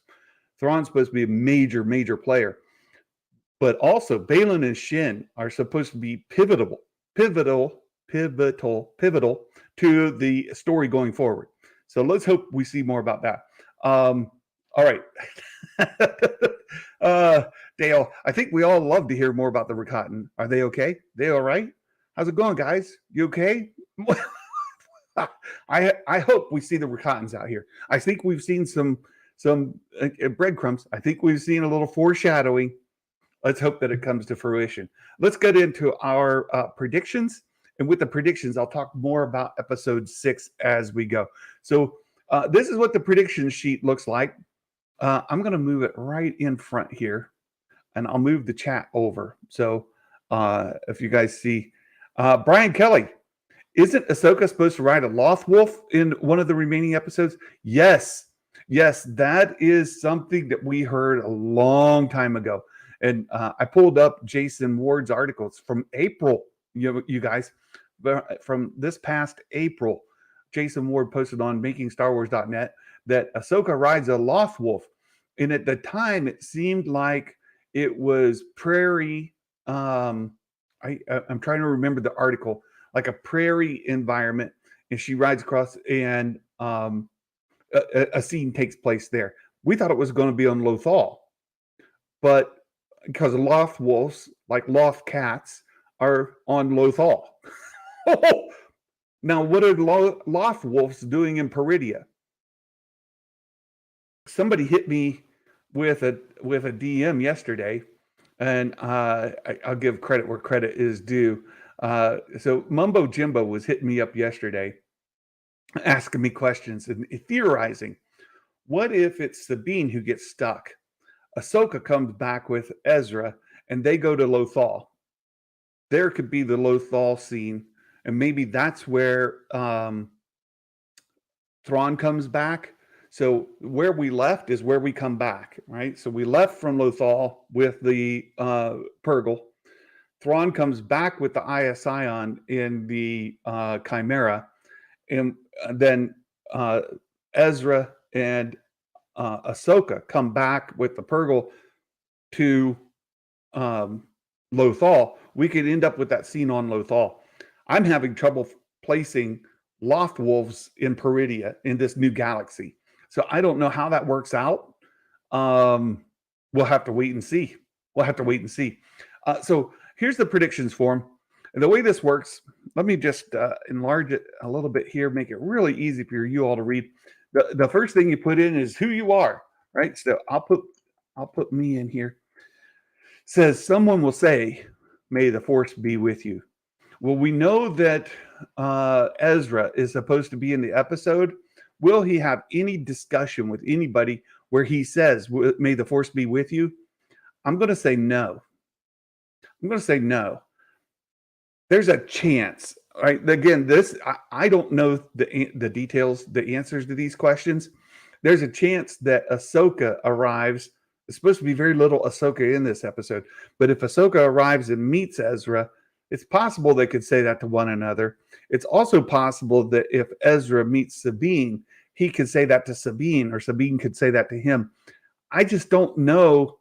Thrawn's supposed to be a major player, but also Balin and Shin are supposed to be pivotal to the story going forward. So let's hope we see more about that. All right. Dale, I think we all love to hear more about the Rakatan. Are they okay? They all right? How's it going, guys? You okay? I hope we see the Rakatans out here. I think we've seen some breadcrumbs. I think we've seen a little foreshadowing. Let's hope that it comes to fruition. Let's get into our predictions. And with the predictions, I'll talk more about episode 6 as we go. So this is what the prediction sheet looks like. I'm going to move it right in front here, and I'll move the chat over. So if you guys see, Brian Kelly, isn't Ahsoka supposed to ride a Loth Wolf in one of the remaining episodes? Yes, that is something that we heard a long time ago. And I pulled up Jason Ward's articles from April, you guys, from this past April. Jason Ward posted on MakingStarWars.net that Ahsoka rides a Loth Wolf. And at the time, it seemed like it was prairie. I'm trying to remember the article, like a prairie environment. And she rides across, and a scene takes place there. We thought it was going to be on Lothal. But because Loth Wolves, like Loth Cats, are on Lothal. Now, what are Loth Wolves doing in Peridia? Somebody hit me with a DM yesterday, and I'll give credit where credit is due. So Mumbo Jimbo was hitting me up yesterday, asking me questions and theorizing. What if it's Sabine who gets stuck? Ahsoka comes back with Ezra, and they go to Lothal. There could be the Lothal scene, and maybe that's where Thrawn comes back. So where we left is where we come back, right? So we left from Lothal with the Purgle. Thrawn comes back with the Sion in the Chimera, and then Ezra and Ahsoka come back with the Purgle to Lothal. We could end up with that scene on Lothal. I'm having trouble placing Loth Wolves in Peridia in this new galaxy. So I don't know how that works out. We'll have to wait and see. So here's the predictions form. And the way this works, let me just enlarge it a little bit here, make it really easy for you all to read. The first thing you put in is who you are, right? So I'll put me in here. It says, someone will say, may the force be with you. Well, we know that Ezra is supposed to be in the episode. Will he have any discussion with anybody where he says, may the force be with you? I'm going to say no. There's a chance, right? Again, I don't know the details, the answers to these questions. There's a chance that Ahsoka arrives. It's supposed to be very little Ahsoka in this episode, but if Ahsoka arrives and meets Ezra, it's possible they could say that to one another. It's also possible that if Ezra meets Sabine, he could say that to Sabine, or Sabine could say that to him. I just don't know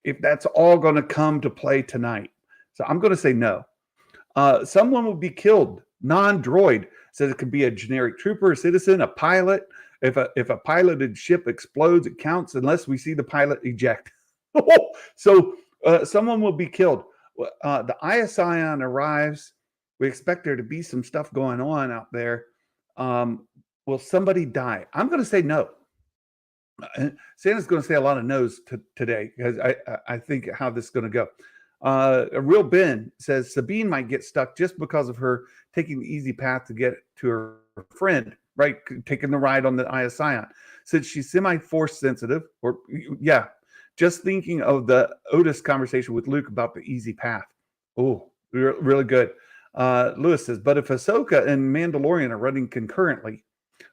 if that's all going to come to play tonight. So I'm going to say no. Someone will be killed. Non-droid says it could be a generic trooper, a citizen, a pilot. If a piloted ship explodes, it counts unless we see the pilot eject. So someone will be killed. The Sion arrives. We expect there to be some stuff going on out there. Will somebody die? I'm going to say no. Santa's going to say a lot of no's today because I think how this is going to go. A real Ben says Sabine might get stuck just because of her taking the easy path to get to her friend. right? Taking the ride on the Eye of Sion. Since she's semi-force sensitive, or yeah, just thinking of the Otis conversation with Luke about the easy path. Oh, really good. Lewis says, but if Ahsoka and Mandalorian are running concurrently,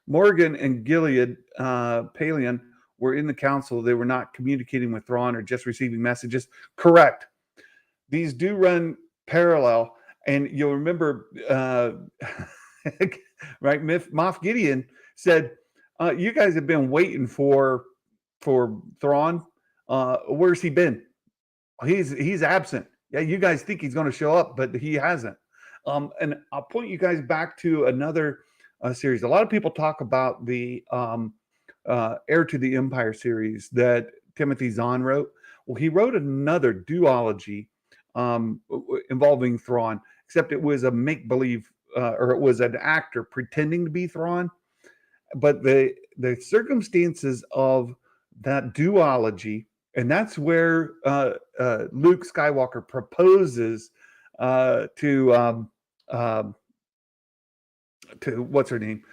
Morgan and Gilead Palion were in the council. They were not communicating with Thrawn or just receiving messages. Correct. These do run parallel. And you'll remember, right, Moff Gideon said, you guys have been waiting for Thrawn. Where's he been? He's absent. Yeah, you guys think he's going to show up, but he hasn't. And I'll point you guys back to another series. A lot of people talk about the Heir to the Empire series that Timothy Zahn wrote. Well, he wrote another duology involving Thrawn, except it was a make-believe, or it was an actor pretending to be Thrawn. But the circumstances of that duology, and that's where Luke Skywalker proposes to what's her name?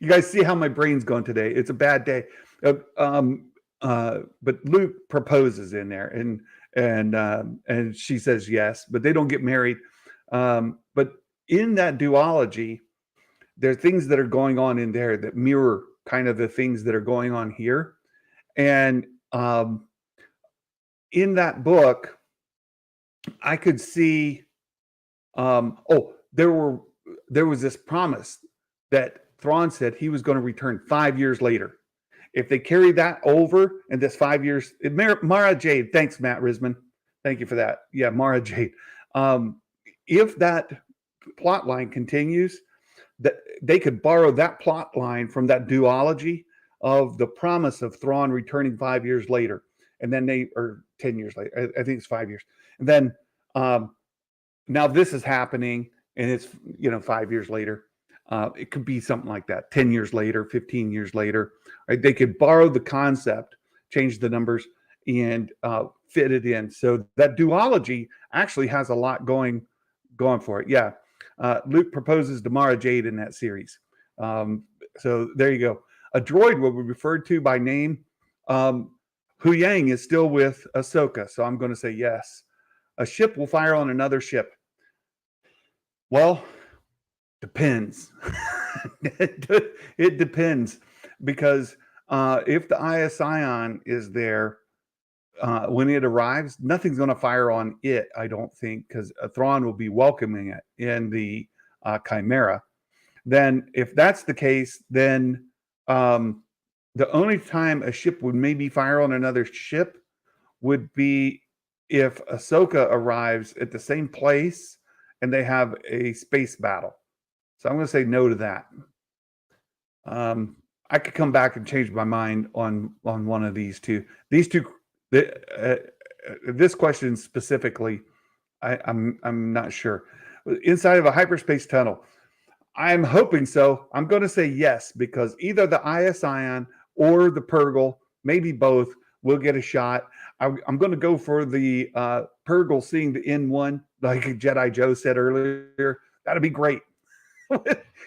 You guys see how my brain's going today? It's a bad day. But Luke proposes in there, and she says yes, but they don't get married. But in that duology, there are things that are going on in there that mirror kind of the things that are going on here. And in that book, I could see, there was this promise that Thrawn said he was going to return 5 years later. If they carry that over in this 5 years, Mara Jade, thanks, Matt Risman. Thank you for that. Yeah, Mara Jade. If that plot line continues, that they could borrow that plot line from that duology of the promise of Thrawn returning 5 years later. And then or 10 years later, I think it's 5 years. And then now this is happening, and it's 5 years later. It could be something like that. 10 years later, 15 years later, right? They could borrow the concept, change the numbers, and fit it in. So that duology actually has a lot going for it. Yeah. Luke proposes to Mara Jade in that series. So there you go. A droid will be referred to by name. Hu Yang is still with Ahsoka, so I'm going to say yes. A ship will fire on another ship. Well, depends. It depends, because if the Eye of Sion is there when it arrives, nothing's going to fire on it, I don't think, because Thrawn will be welcoming it in the Chimera. Then if that's the case, then the only time a ship would maybe fire on another ship would be if Ahsoka arrives at the same place and they have a space battle. So I'm going to say no to that. I could come back and change my mind on one of these two. These two, this question specifically, I'm not sure. Inside of a hyperspace tunnel, I'm hoping so. I'm going to say yes, because either the Eye of Sion or the Purgle, maybe both, will get a shot. I'm going to go for the Purgle seeing the N1, like Jedi Joe said earlier. That'd be great.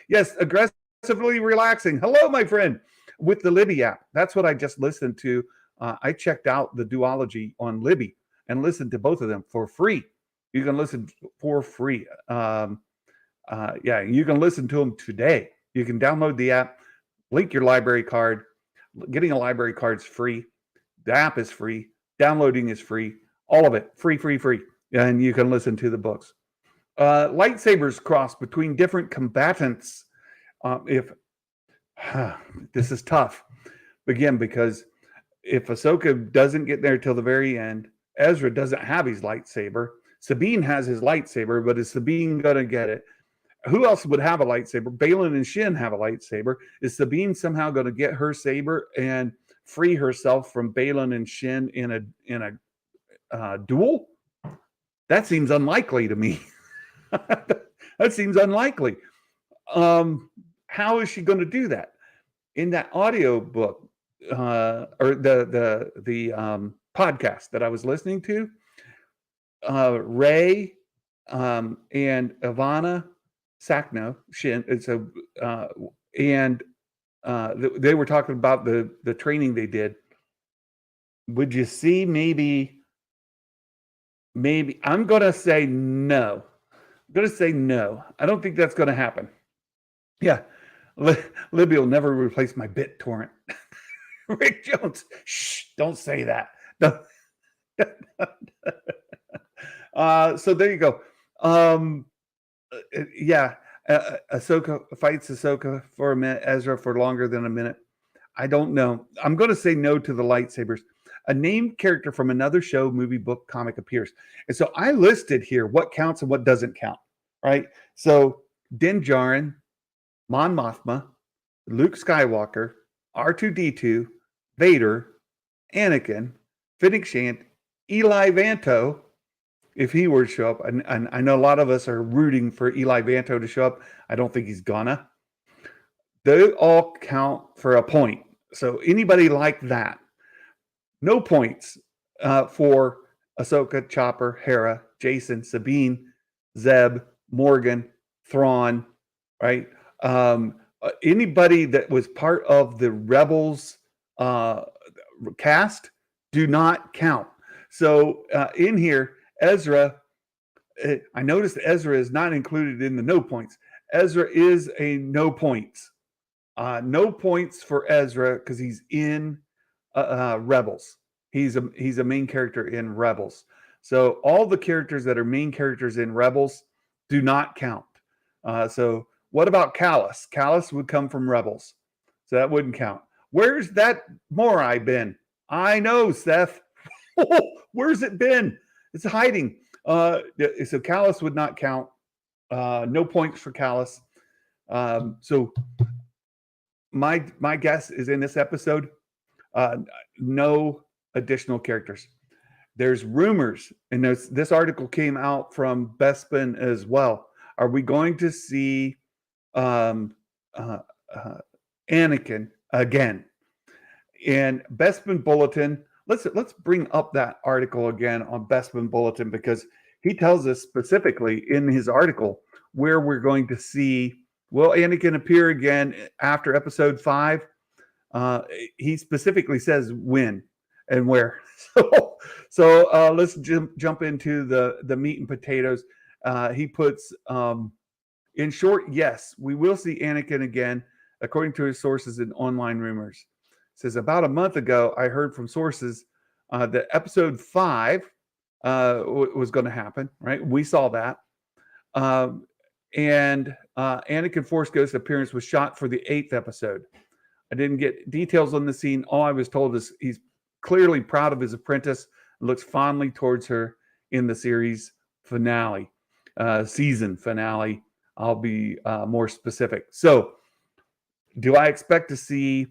Yes, aggressively relaxing. Hello, my friend, with the Libby app. That's what I just listened to. I checked out the duology on Libby and listened to both of them for free. You can listen for free. Yeah, you can listen to them today. You can download the app, link your library card. Getting a library card is free. The app is free. Downloading is free. All of it, free. And you can listen to the books. Lightsabers cross between different combatants. If this is tough, again, because if Ahsoka doesn't get there till the very end, Ezra doesn't have his lightsaber. Sabine has his lightsaber, but is Sabine gonna get it? Who else would have a lightsaber? Balin and Shin have a lightsaber. Is Sabine somehow going to get her saber and free herself from Balin and Shin in a duel? That seems unlikely to me. That seems unlikely. How is she going to do that? In that audio book or the podcast that I was listening to, Rey and Ivana Sakno Shin. Uh, and they were talking about the training they did. Would you see maybe I'm gonna say no. I'm gonna say no. I don't think that's gonna happen. Yeah, Libby will never replace my BitTorrent. Rick Jones, shh, don't say that. No. So there you go. Um, yeah, Ahsoka fights Ahsoka for a minute, Ezra for longer than a minute. I don't know. I'm going to say no to the lightsabers. A named character from another show, movie, book, comic appears. And so I listed here what counts and what doesn't count, right? So Din Djarin, Mon Mothma, Luke Skywalker, R2D2, Vader, Anakin, Fennec Shand, Eli Vanto, if he were to show up, and I know a lot of us are rooting for Eli Vanto to show up. I don't think he's gonna. They all count for a point. So anybody like that, no points for Ahsoka, Chopper, Hera, Jason, Sabine, Zeb, Morgan, Thrawn, right? Anybody that was part of the Rebels cast do not count. So in here, Ezra, I noticed Ezra is not included in the no points. Ezra is a no points. No points for Ezra because he's in Rebels. He's a main character in Rebels. So all the characters that are main characters in Rebels do not count. So what about Callus? Callus would come from Rebels. So that wouldn't count. Where's that Morai been? I know, Seth. Where's it been? It's hiding. So Callus would not count. No points for Callus. So my guess is in this episode, no additional characters. There's rumors, and this article came out from Bespin as well. Are we going to see Anakin again? And Bespin Bulletin, let's bring up that article again on Bespin Bulletin, because he tells us specifically in his article where we're going to see, will Anakin appear again after episode 5? He specifically says when and where. So let's jump into the meat and potatoes. He puts, in short, yes, we will see Anakin again, according to his sources and online rumors. Says about a month ago, I heard from sources that episode 5 was going to happen. Right, we saw that, and Anakin Force Ghost appearance was shot for the 8th episode. I didn't get details on the scene. All I was told is he's clearly proud of his apprentice and looks fondly towards her in the series finale, season finale. I'll be more specific. So, do I expect to see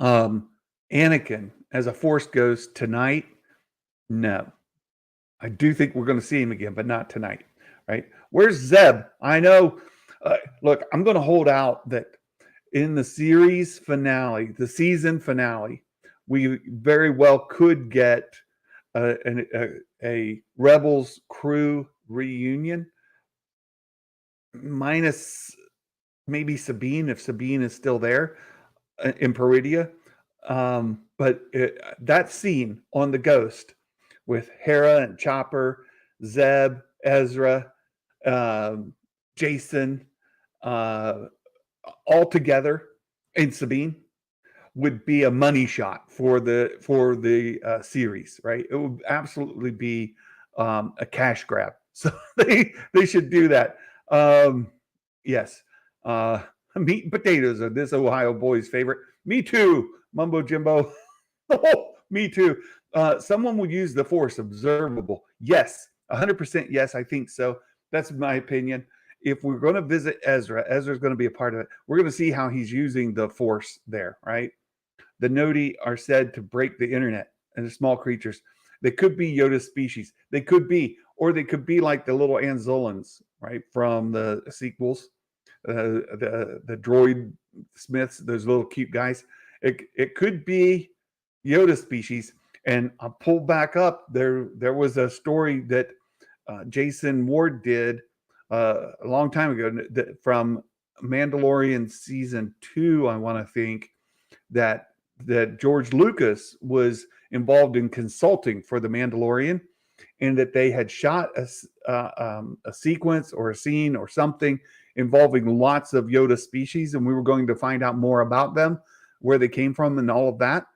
Anakin as a Force Ghost tonight? No. I do think we're going to see him again, but not tonight, right? Where's Zeb? I know. Look, I'm going to hold out that in the series finale, the season finale, we very well could get a Rebels crew reunion, minus maybe Sabine, if Sabine is still there in Peridia. But that scene on the Ghost with Hera and Chopper, Zeb, Ezra, Jason, all together, and Sabine would be a money shot for the series, right? It would absolutely be a cash grab. So they should do that. Yes. Meat and potatoes are this Ohio boy's favorite. Me too, Mumbo Jimbo. Oh, me too. Someone would use the Force observable. Yes, 100% yes, I think so. That's my opinion. If we're going to visit Ezra, Ezra's going to be a part of it. We're going to see how he's using the Force there, right? The Noti are said to break the internet, and the small creatures. They could be Yoda's species. They could be, or they could be like the little Anzolans, right, from the sequels. The droid Smiths, those little cute guys. It could be Yoda species. And I'll pull back up. There was a story that Jason Ward did a long time ago from Mandalorian season 2. I want to think that George Lucas was involved in consulting for the Mandalorian, and that they had shot a sequence or a scene or something involving lots of Yoda species, and we were going to find out more about them, where they came from, and all of that.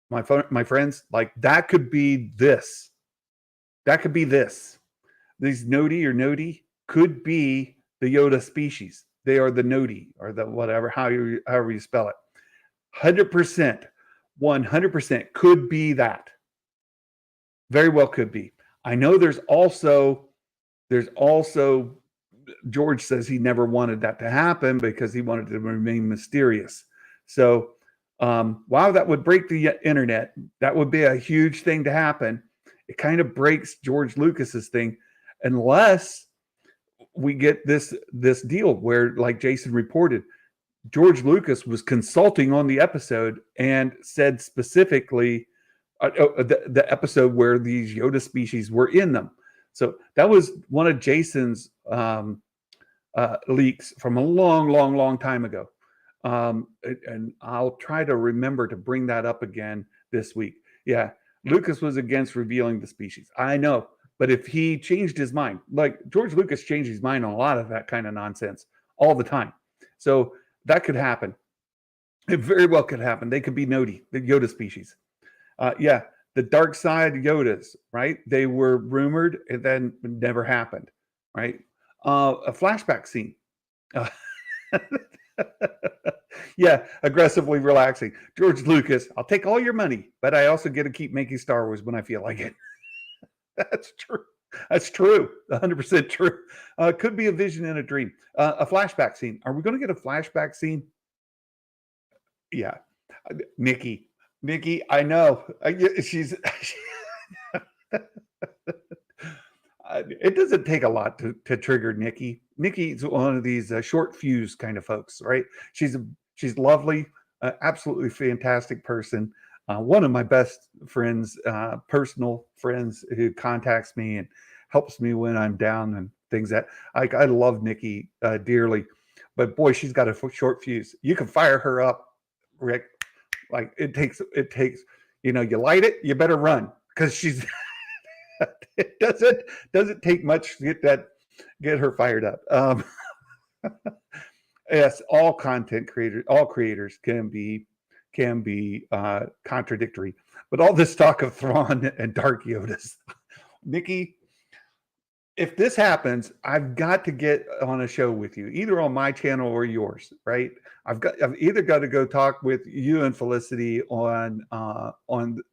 My friends, like that could be this. That could be this. These Nodi or Nodi could be the Yoda species. They are the Nodi or the whatever, however you spell it. 100%, 100% could be that. Very well could be. I know there's also George says he never wanted that to happen because he wanted to remain mysterious. So, wow, that would break the internet. That would be a huge thing to happen. It kind of breaks George Lucas's thing, unless we get this deal where, like Jason reported, George Lucas was consulting on the episode and said specifically the episode where these Yoda species were in them. So that was one of Jason's leaks from a long time ago. And I'll try to remember to bring that up again this week. Yeah, Lucas was against revealing the species. I know, but if he changed his mind, like George Lucas changed his mind on a lot of that kind of nonsense all the time. So that could happen. It very well could happen. They could be Nodi, the Yoda species. Yeah, the dark side Yodas, right? They were rumored and then never happened, right? A flashback scene. Yeah, aggressively relaxing. George Lucas, I'll take all your money, but I also get to keep making Star Wars when I feel like it. That's true. That's true. 100% true. Could be a vision in a dream. A flashback scene. Are we going to get a flashback scene? Yeah. Nikki, I know. She's. It doesn't take a lot to trigger Nikki. Nikki's one of these short fuse kind of folks, right? She's lovely, absolutely fantastic person. One of my best friends, personal friends, who contacts me and helps me when I'm down and things that I love Nikki dearly, but boy, she's got a short fuse. You can fire her up, Rick. Like it takes, you light it, you better run, because she's. It doesn't take much to get her fired up. Yes, all creators can be contradictory, but all this talk of Thrawn and Dark Yodas, Nikki, if this happens, I've got to get on a show with you, either on my channel or yours, right? I've either got to go talk with you and Felicity on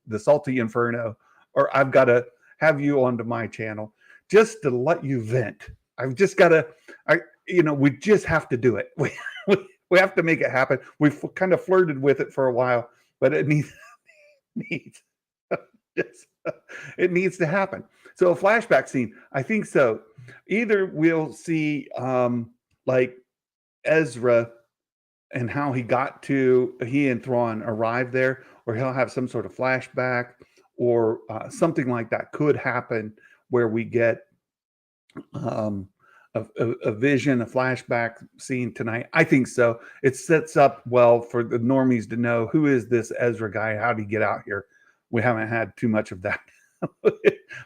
the Salty Inferno, or I've got to have you onto my channel just to let you vent. I've just got to, we just have to do it. We have to make it happen. We've kind of flirted with it for a while, but it needs it needs to happen. So a flashback scene, I think so. Either we'll see like Ezra and how he and Thrawn arrived there, or he'll have some sort of flashback, or something like that could happen where we get a vision, a flashback scene tonight. I think so. It sets up well for the normies to know, who is this Ezra guy? How did he get out here? We haven't had too much of that.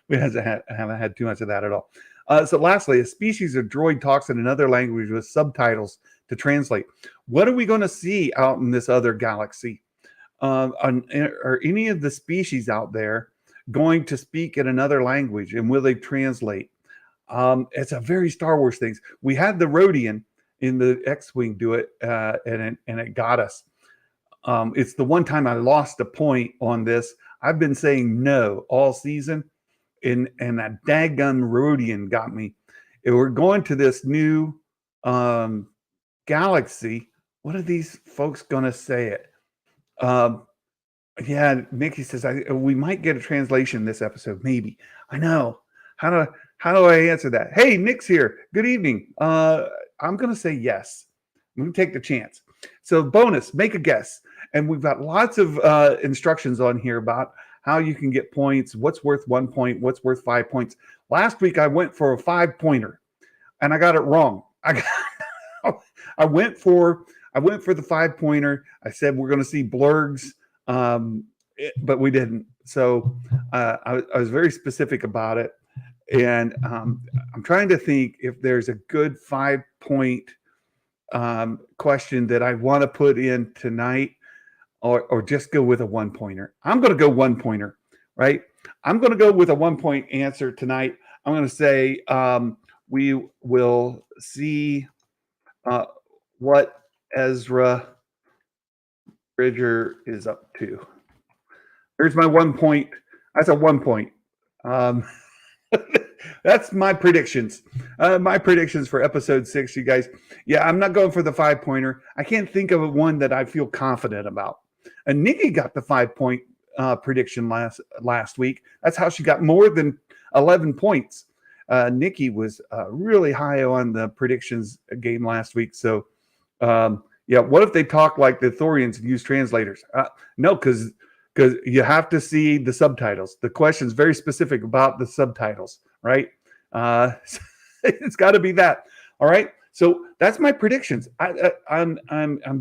We haven't had too much of that at all. So lastly, a species of droid talks in another language with subtitles to translate. What are we going to see out in this other galaxy? Are any of the species out there going to speak in another language, and will they translate? It's a very Star Wars thing. We had the Rhodian in the X-Wing do it, and it got us. It's the one time I lost a point on this. I've been saying no all season, and that daggum Rhodian got me. If we're going to this new galaxy, what are these folks going to say it? Yeah, Nikki says we might get a translation this episode, maybe. I know. How do I answer that? Hey, Nick's here. Good evening. I'm going to say yes. I'm going to take the chance. So bonus, make a guess. And we've got lots of instructions on here about how you can get points, what's worth 1 point, what's worth 5 points. Last week, I went for a 5-pointer. and I got it wrong. I went for the 5-pointer. I said we're going to see blurgs, but we didn't. So I was very specific about it, and I'm trying to think if there's a good 5-point question that I want to put in tonight, or just go with a 1-pointer. I'm going to go 1-pointer, right? I'm going to go with a 1-point answer tonight. I'm going to say we will see what Ezra Bridger is up to. There's my 1 point. That's a 1 point. That's my predictions. My predictions for episode 6, you guys. Yeah, I'm not going for the 5-pointer. I can't think of one that I feel confident about. And Nikki got the 5-point prediction last week. That's how she got more than 11 points. Nikki was really high on the predictions game last week. So, yeah, what if they talk like the Thorians and use translators? No, because you have to see the subtitles. The question's very specific about the subtitles, right? It's got to be that. All right. So that's my predictions. I'm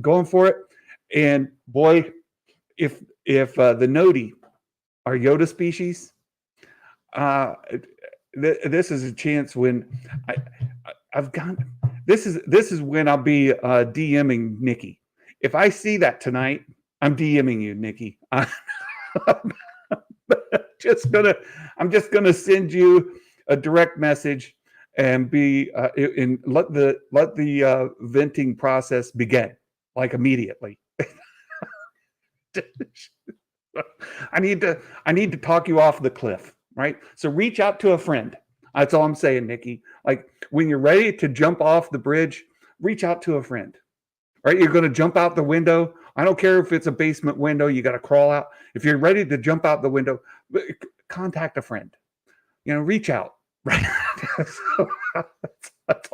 going for it. And boy, if the Noti are Yoda species, this is a chance when I've got. This is when I'll be DMing Nikki. If I see that tonight, I'm DMing you, Nikki. I'm just gonna send you a direct message and let the venting process begin, like immediately. I need to talk you off the cliff, right? So reach out to a friend. That's all I'm saying, Nikki. Like when you're ready to jump off the bridge, reach out to a friend. Right? You're going to jump out the window. I don't care if it's a basement window, you got to crawl out. If you're ready to jump out the window, contact a friend. Reach out. Right? That's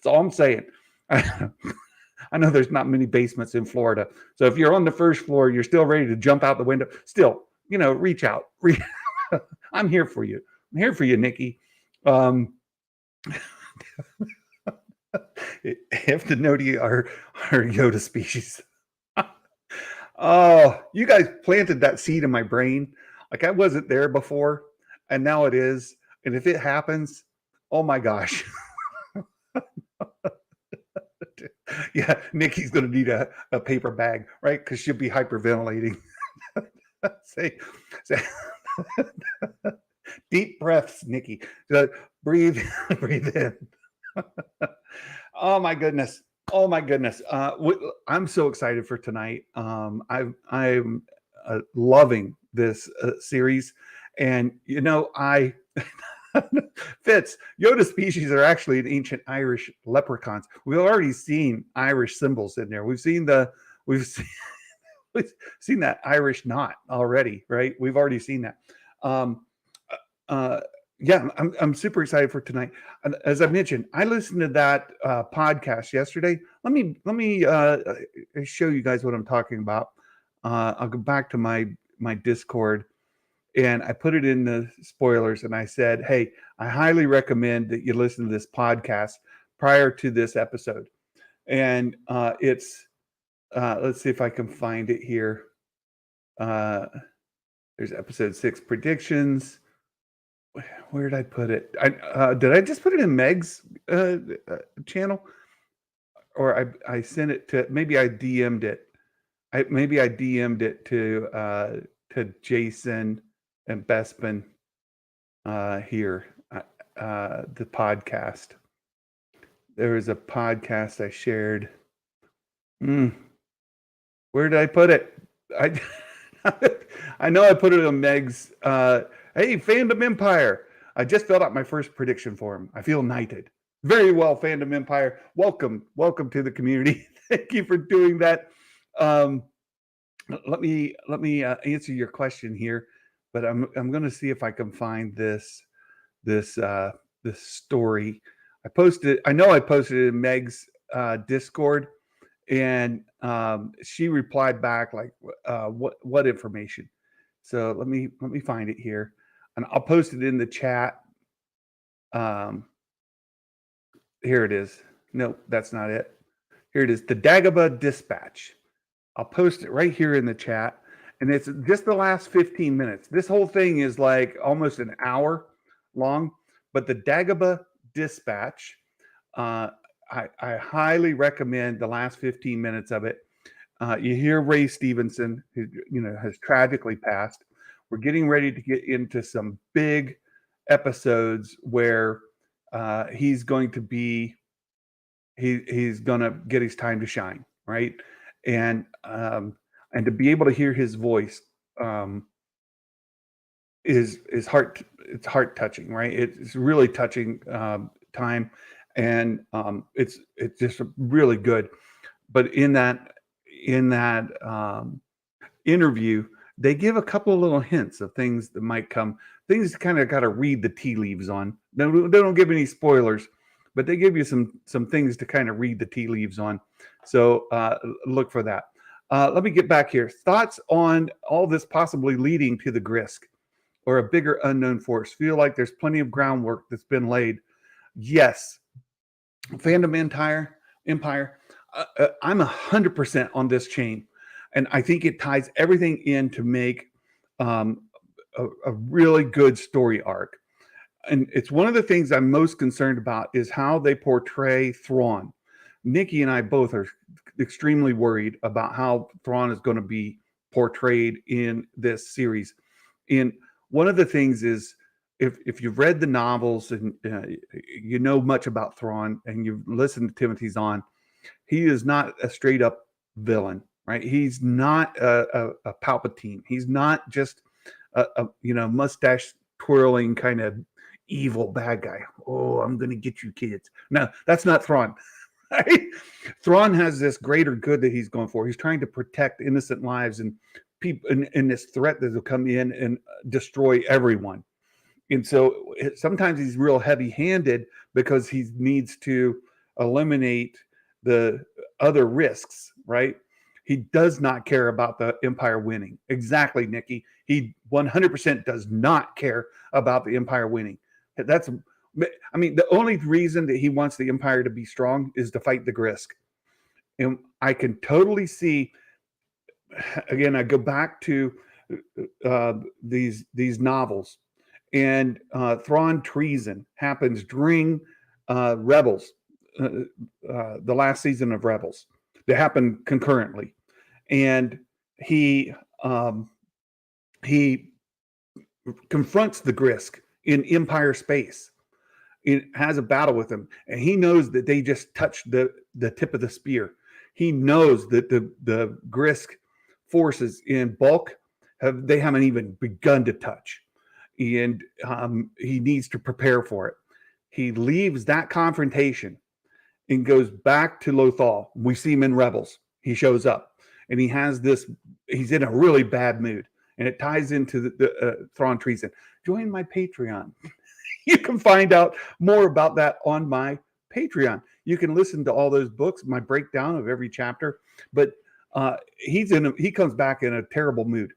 all I'm saying. I know there's not many basements in Florida. So if you're on the first floor, you're still ready to jump out the window, still, reach out. I'm here for you. I'm here for you, Nikki. If the Noti are Yoda species. Oh, you guys planted that seed in my brain. Like I wasn't there before, and now it is. And if it happens, oh my gosh. Yeah, Nikki's going to need a paper bag, right? Because she'll be hyperventilating. say, deep breaths, Nikki. Breathe in. Oh my goodness. I'm so excited for tonight. I'm loving this series, and I Fitz, Yoda species are actually an ancient Irish leprechauns. We've already seen Irish symbols in there. We've seen that Irish knot already, right? We've already seen that. Yeah, I'm super excited for tonight. As I mentioned, I listened to that podcast yesterday. Let me show you guys what I'm talking about. I'll go back to my Discord, and I put it in the spoilers, and I said, hey, I highly recommend that you listen to this podcast prior to this episode. And it's let's see if I can find it here. There's episode 6 predictions. Where did I put it? Did I just put it in Meg's channel, or I sent it to? Maybe I DM'd it. Maybe I DM'd it to Jason and Bespin here. The podcast. There was a podcast I shared. Where did I put it? I know I put it on Meg's. Hey, Fandom Empire. I just filled out my first prediction form. I feel knighted. Very well, Fandom Empire. Welcome to the community. Thank you for doing that. Let me answer your question here, but I'm going to see if I can find this story. I know I posted it in Meg's Discord, and she replied back like, what information? So let me find it here, and I'll post it in the chat. Here it is. No, that's not it. Here it is. The Dagobah Dispatch. I'll post it right here in the chat. And it's just the last 15 minutes. This whole thing is like almost an hour long. But the Dagobah Dispatch, uh, I highly recommend the last 15 minutes of it. You hear Ray Stevenson, who has tragically passed. We're getting ready to get into some big episodes where he's going to be he's going to get his time to shine, right? And and to be able to hear his voice is heart touching, right? It's really touching time, and it's just really good. But in that interview, they give a couple of little hints of things that might come. Things kind of got to read the tea leaves on. They don't give any spoilers, but they give you some things to kind of read the tea leaves on. So look for that. Let me get back here. Thoughts on all this possibly leading to the Grisk or a bigger unknown force? Feel like there's plenty of groundwork that's been laid. Yes. Fandom Empire. I'm 100% on this chain, and I think it ties everything in to make a really good story arc. And it's one of the things I'm most concerned about is how they portray Thrawn. Nikki and I both are extremely worried about how Thrawn is going to be portrayed in this series. And one of the things is, if you've read the novels and you know much about Thrawn and you've listened to Timothy Zahn, he is not a straight up villain, right? He's not a Palpatine. He's not just a mustache twirling kind of evil bad guy. Oh, I'm going to get you kids. No, that's not Thrawn. Right? Thrawn has this greater good that he's going for. He's trying to protect innocent lives and people in this threat that will come in and destroy everyone. And so sometimes he's real heavy-handed because he needs to eliminate the other risks, right? He does not care about the Empire winning. Exactly, Nikki. He 100% does not care about the Empire winning. The only reason that he wants the Empire to be strong is to fight the Grisk. And I can totally see, again, I go back to these novels, and Thrawn treason happens during Rebels, the last season of Rebels. They happen concurrently, and he confronts the Grisk in Empire space. It has a battle with them, and he knows that they just touched the tip of the spear. He knows that the Grisk forces in bulk haven't even begun to touch, and he needs to prepare for it. He leaves that confrontation and goes back to Lothal. We see him in Rebels. He shows up, and he has this. He's in a really bad mood, and it ties into the Thrawn treason. Join my Patreon. You can find out more about that on my Patreon. You can listen to all those books, my breakdown of every chapter. But he comes back in a terrible mood,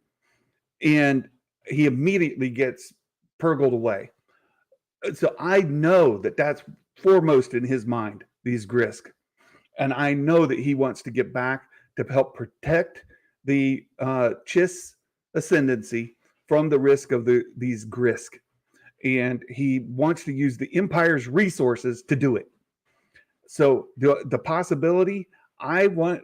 and he immediately gets purgled away. So I know that that's foremost in his mind, these Grisk. And I know that he wants to get back to help protect the Chiss ascendancy from the risk of these Grisk. And he wants to use the Empire's resources to do it. So the possibility, I want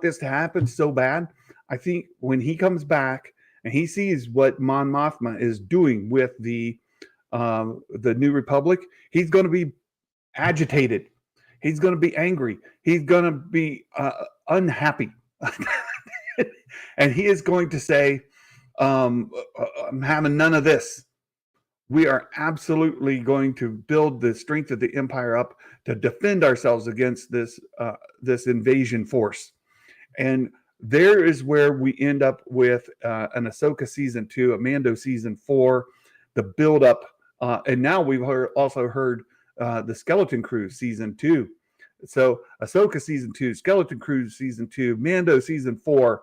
this to happen so bad. I think when he comes back and he sees what Mon Mothma is doing with the New Republic, he's going to be agitated. He's going to be angry. He's going to be unhappy. And he is going to say, I'm having none of this. We are absolutely going to build the strength of the Empire up to defend ourselves against this invasion force. And there is where we end up with an Ahsoka season 2, a Mando season 4, the buildup. And now we've also heard the Skeleton Crew season 2. So Ahsoka season 2, Skeleton Crew season 2, Mando season 4,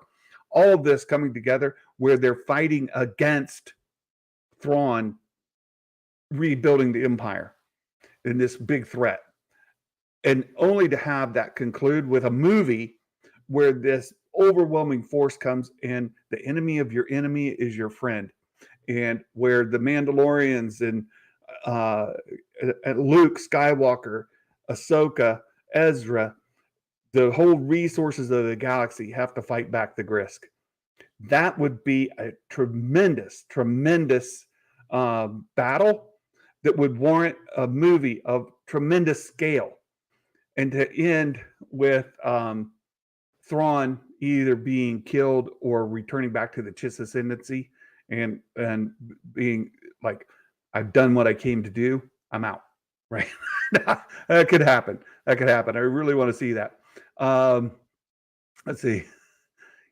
all of this coming together where they're fighting against Thrawn rebuilding the Empire in this big threat. and only to have that conclude with a movie where this overwhelming force comes and the enemy of your enemy is your friend, and where the Mandalorians and uh, Luke Skywalker, Ahsoka, Ezra, the whole resources of the galaxy have to fight back the Grisk. That would be a tremendous, tremendous battle that would warrant a movie of tremendous scale. And to end with Thrawn either being killed or returning back to the Chiss ascendancy and being like, I've done what I came to do. I'm out. Right? That could happen. That could happen. I really want to see that. Let's see.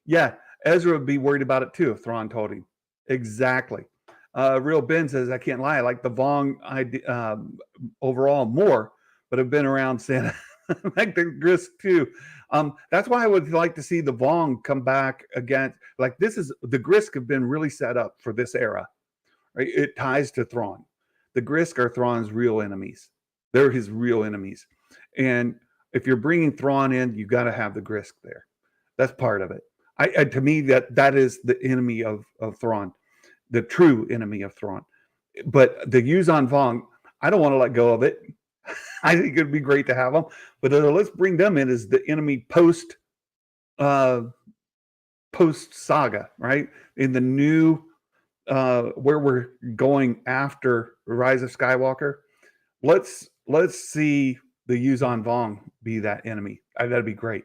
Yeah, Ezra would be worried about it too if Thrawn told him. Exactly. Real Ben says, I can't lie. I like the Vong overall more, but I've been around Santa. Like the Grisk too. That's why I would like to see the Vong come back against. Like this is the Grisk have been really set up for this era. Right? It ties to Thrawn. The Grisk are Thrawn's real enemies. They're his real enemies. And if you're bringing Thrawn in, you got to have the Grisk there. That's part of it. To me, that is the enemy of Thrawn, the true enemy of Thrawn. But the Yuuzhan Vong, I don't want to let go of it. I think it'd be great to have them, but let's bring them in as the enemy post saga, right? In the new where we're going after Rise of Skywalker. Let's see the Yuuzhan Vong be that enemy. That'd be great.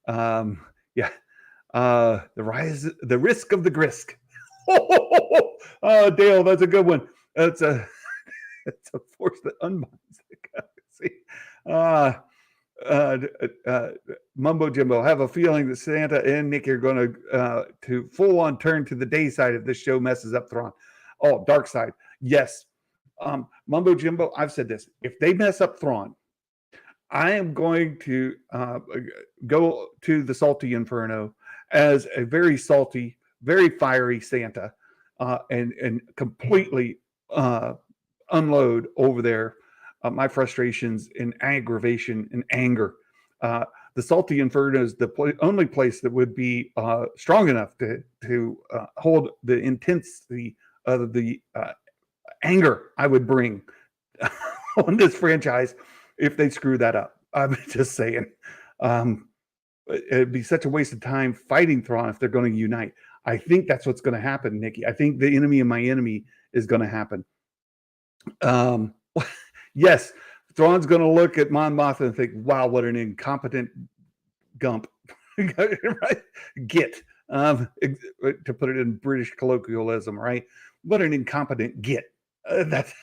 Yeah. The risk of the Grisk. Oh, Dale, that's a good one. It's a force that unbinds the galaxy. Mumbo Jimbo, have a feeling that Santa and Nick are going to full on turn to the day side if this show messes up Thrawn. Oh, dark side. Yes. Mumbo Jimbo, I've said this. If they mess up Thrawn, I am going to go to the salty inferno as a very salty, very fiery Santa, and completely unload over there my frustrations and aggravation and anger. The salty inferno is the only place that would be strong enough to hold the intensity of the anger I would bring on this franchise if they screw that up. I'm just saying. It'd be such a waste of time fighting Thrawn if they're going to unite. I think that's what's going to happen, Nikki. I think the enemy of my enemy is going to happen. Yes, Thrawn's going to look at Mon Mothma and think, wow, what an incompetent gump. Right? Git. To put it in British colloquialism, right? What an incompetent git. That's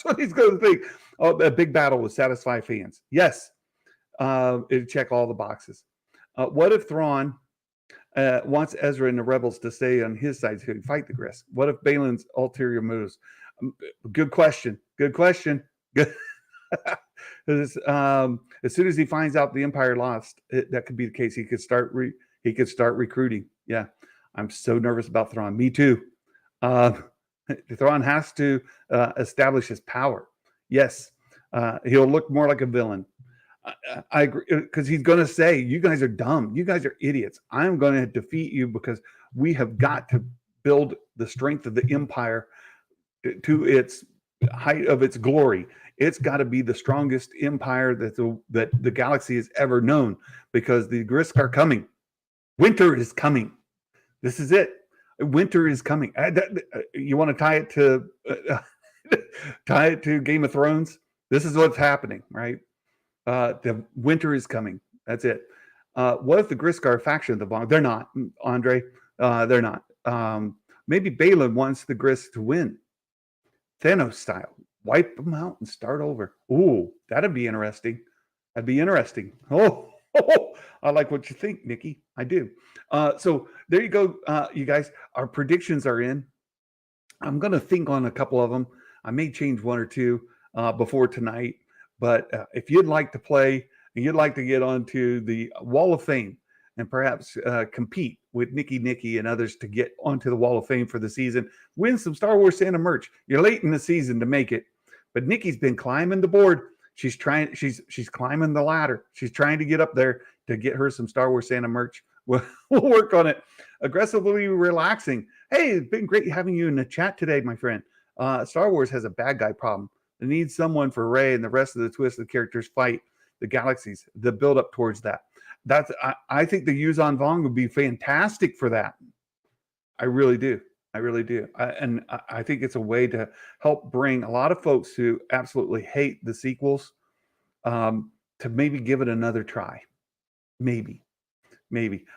what he's going to think. Oh, a big battle would satisfy fans. Yes. It'd check all the boxes. What if Thrawn wants Ezra and the rebels to stay on his side to fight the Grisk? What if Balin's ulterior motives? Good question. Good question. Good. As soon as he finds out the Empire lost, that could be the case. He could start recruiting. Yeah, I'm so nervous about Thrawn. Me too. Thrawn has to establish his power. Yes, he'll look more like a villain. I agree, because he's going to say, you guys are dumb. You guys are idiots. I'm going to defeat you because we have got to build the strength of the Empire to its height of its glory. It's got to be the strongest empire that the galaxy has ever known, because the Grisk are coming. Winter is coming. This is it. Winter is coming. You want to tie it to Game of Thrones? This is what's happening, right? The winter is coming. That's it. What if the Grisk are a faction of the Vong? They're not, Andre. They're not. Maybe Balin wants the Grisk to win, Thanos style. Wipe them out and start over. Ooh, that'd be interesting. That'd be interesting. Oh, I like what you think, Nikki. I do. So there you go, you guys. Our predictions are in. I'm going to think on a couple of them. I may change one or two before tonight. But if you'd like to play and you'd like to get onto the Wall of Fame and perhaps compete with Nikki and others to get onto the Wall of Fame for the season, win some Star Wars Santa merch. You're late in the season to make it, but Nikki's been climbing the board. She's climbing the ladder. She's trying to get up there to get her some Star Wars Santa merch. We'll work on it. Aggressively relaxing. Hey, it's been great having you in the chat today, my friend. Star Wars has a bad guy problem. It needs someone for Rey and the rest of the twisted characters fight the galaxies. The build up towards that. I think the Yuzan Vong would be fantastic for that. I really do. I really do. I think it's a way to help bring a lot of folks who absolutely hate the sequels to maybe give it another try. Maybe.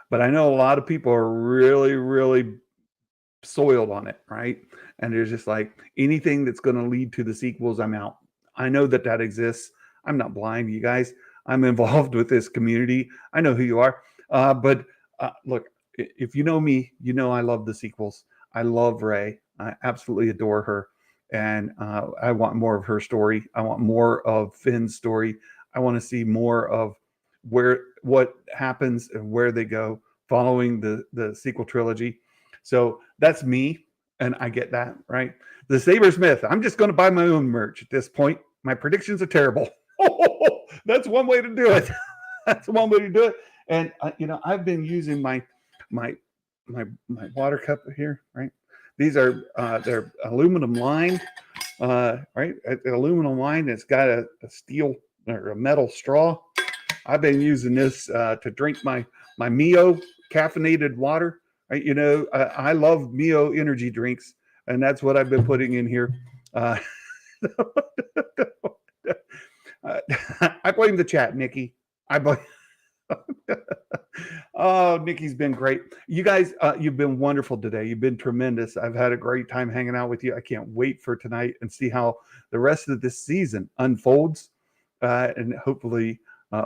But I know a lot of people are really, really soiled on it, right? And there's just like anything that's going to lead to the sequels, I'm out. I know that exists. I'm not blind, you guys. I'm involved with this community. I know who you are. But look, if you know me, you know I love the sequels. I love Rey. I absolutely adore her. And I want more of her story. I want more of Finn's story. I want to see more of what happens and where they go following the sequel trilogy. So that's me, and I get that, right? The Sabersmith. I'm just going to buy my own merch at this point. My predictions are terrible. That's one way to do it. That's one way to do it. And I've been using my water cup here, right? These are they're aluminum lined, right? Aluminum lined. It's got a steel or a metal straw. I've been using this to drink my Mio caffeinated water. Right? I love Mio energy drinks, and that's what I've been putting in here. I blame the chat, Nikki. I blame. Oh, Nikki's been great. You guys, you've been wonderful today. You've been tremendous. I've had a great time hanging out with you. I can't wait for tonight and see how the rest of this season unfolds. And hopefully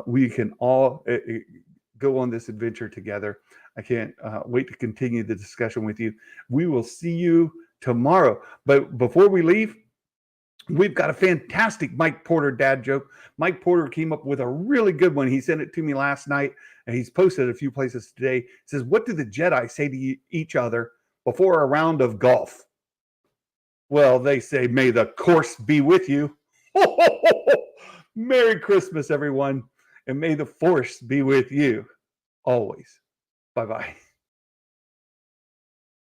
we can all go on this adventure together. I can't wait to continue the discussion with you. We will see you tomorrow. But before we leave, we've got a fantastic Mike Porter dad joke. Mike Porter came up with a really good one. He sent it to me last night, and he's posted a few places today. He says, "What do the Jedi say to each other before a round of golf?" Well, they say, "May the course be with you." Merry Christmas, everyone, and may the force be with you always. Bye-bye.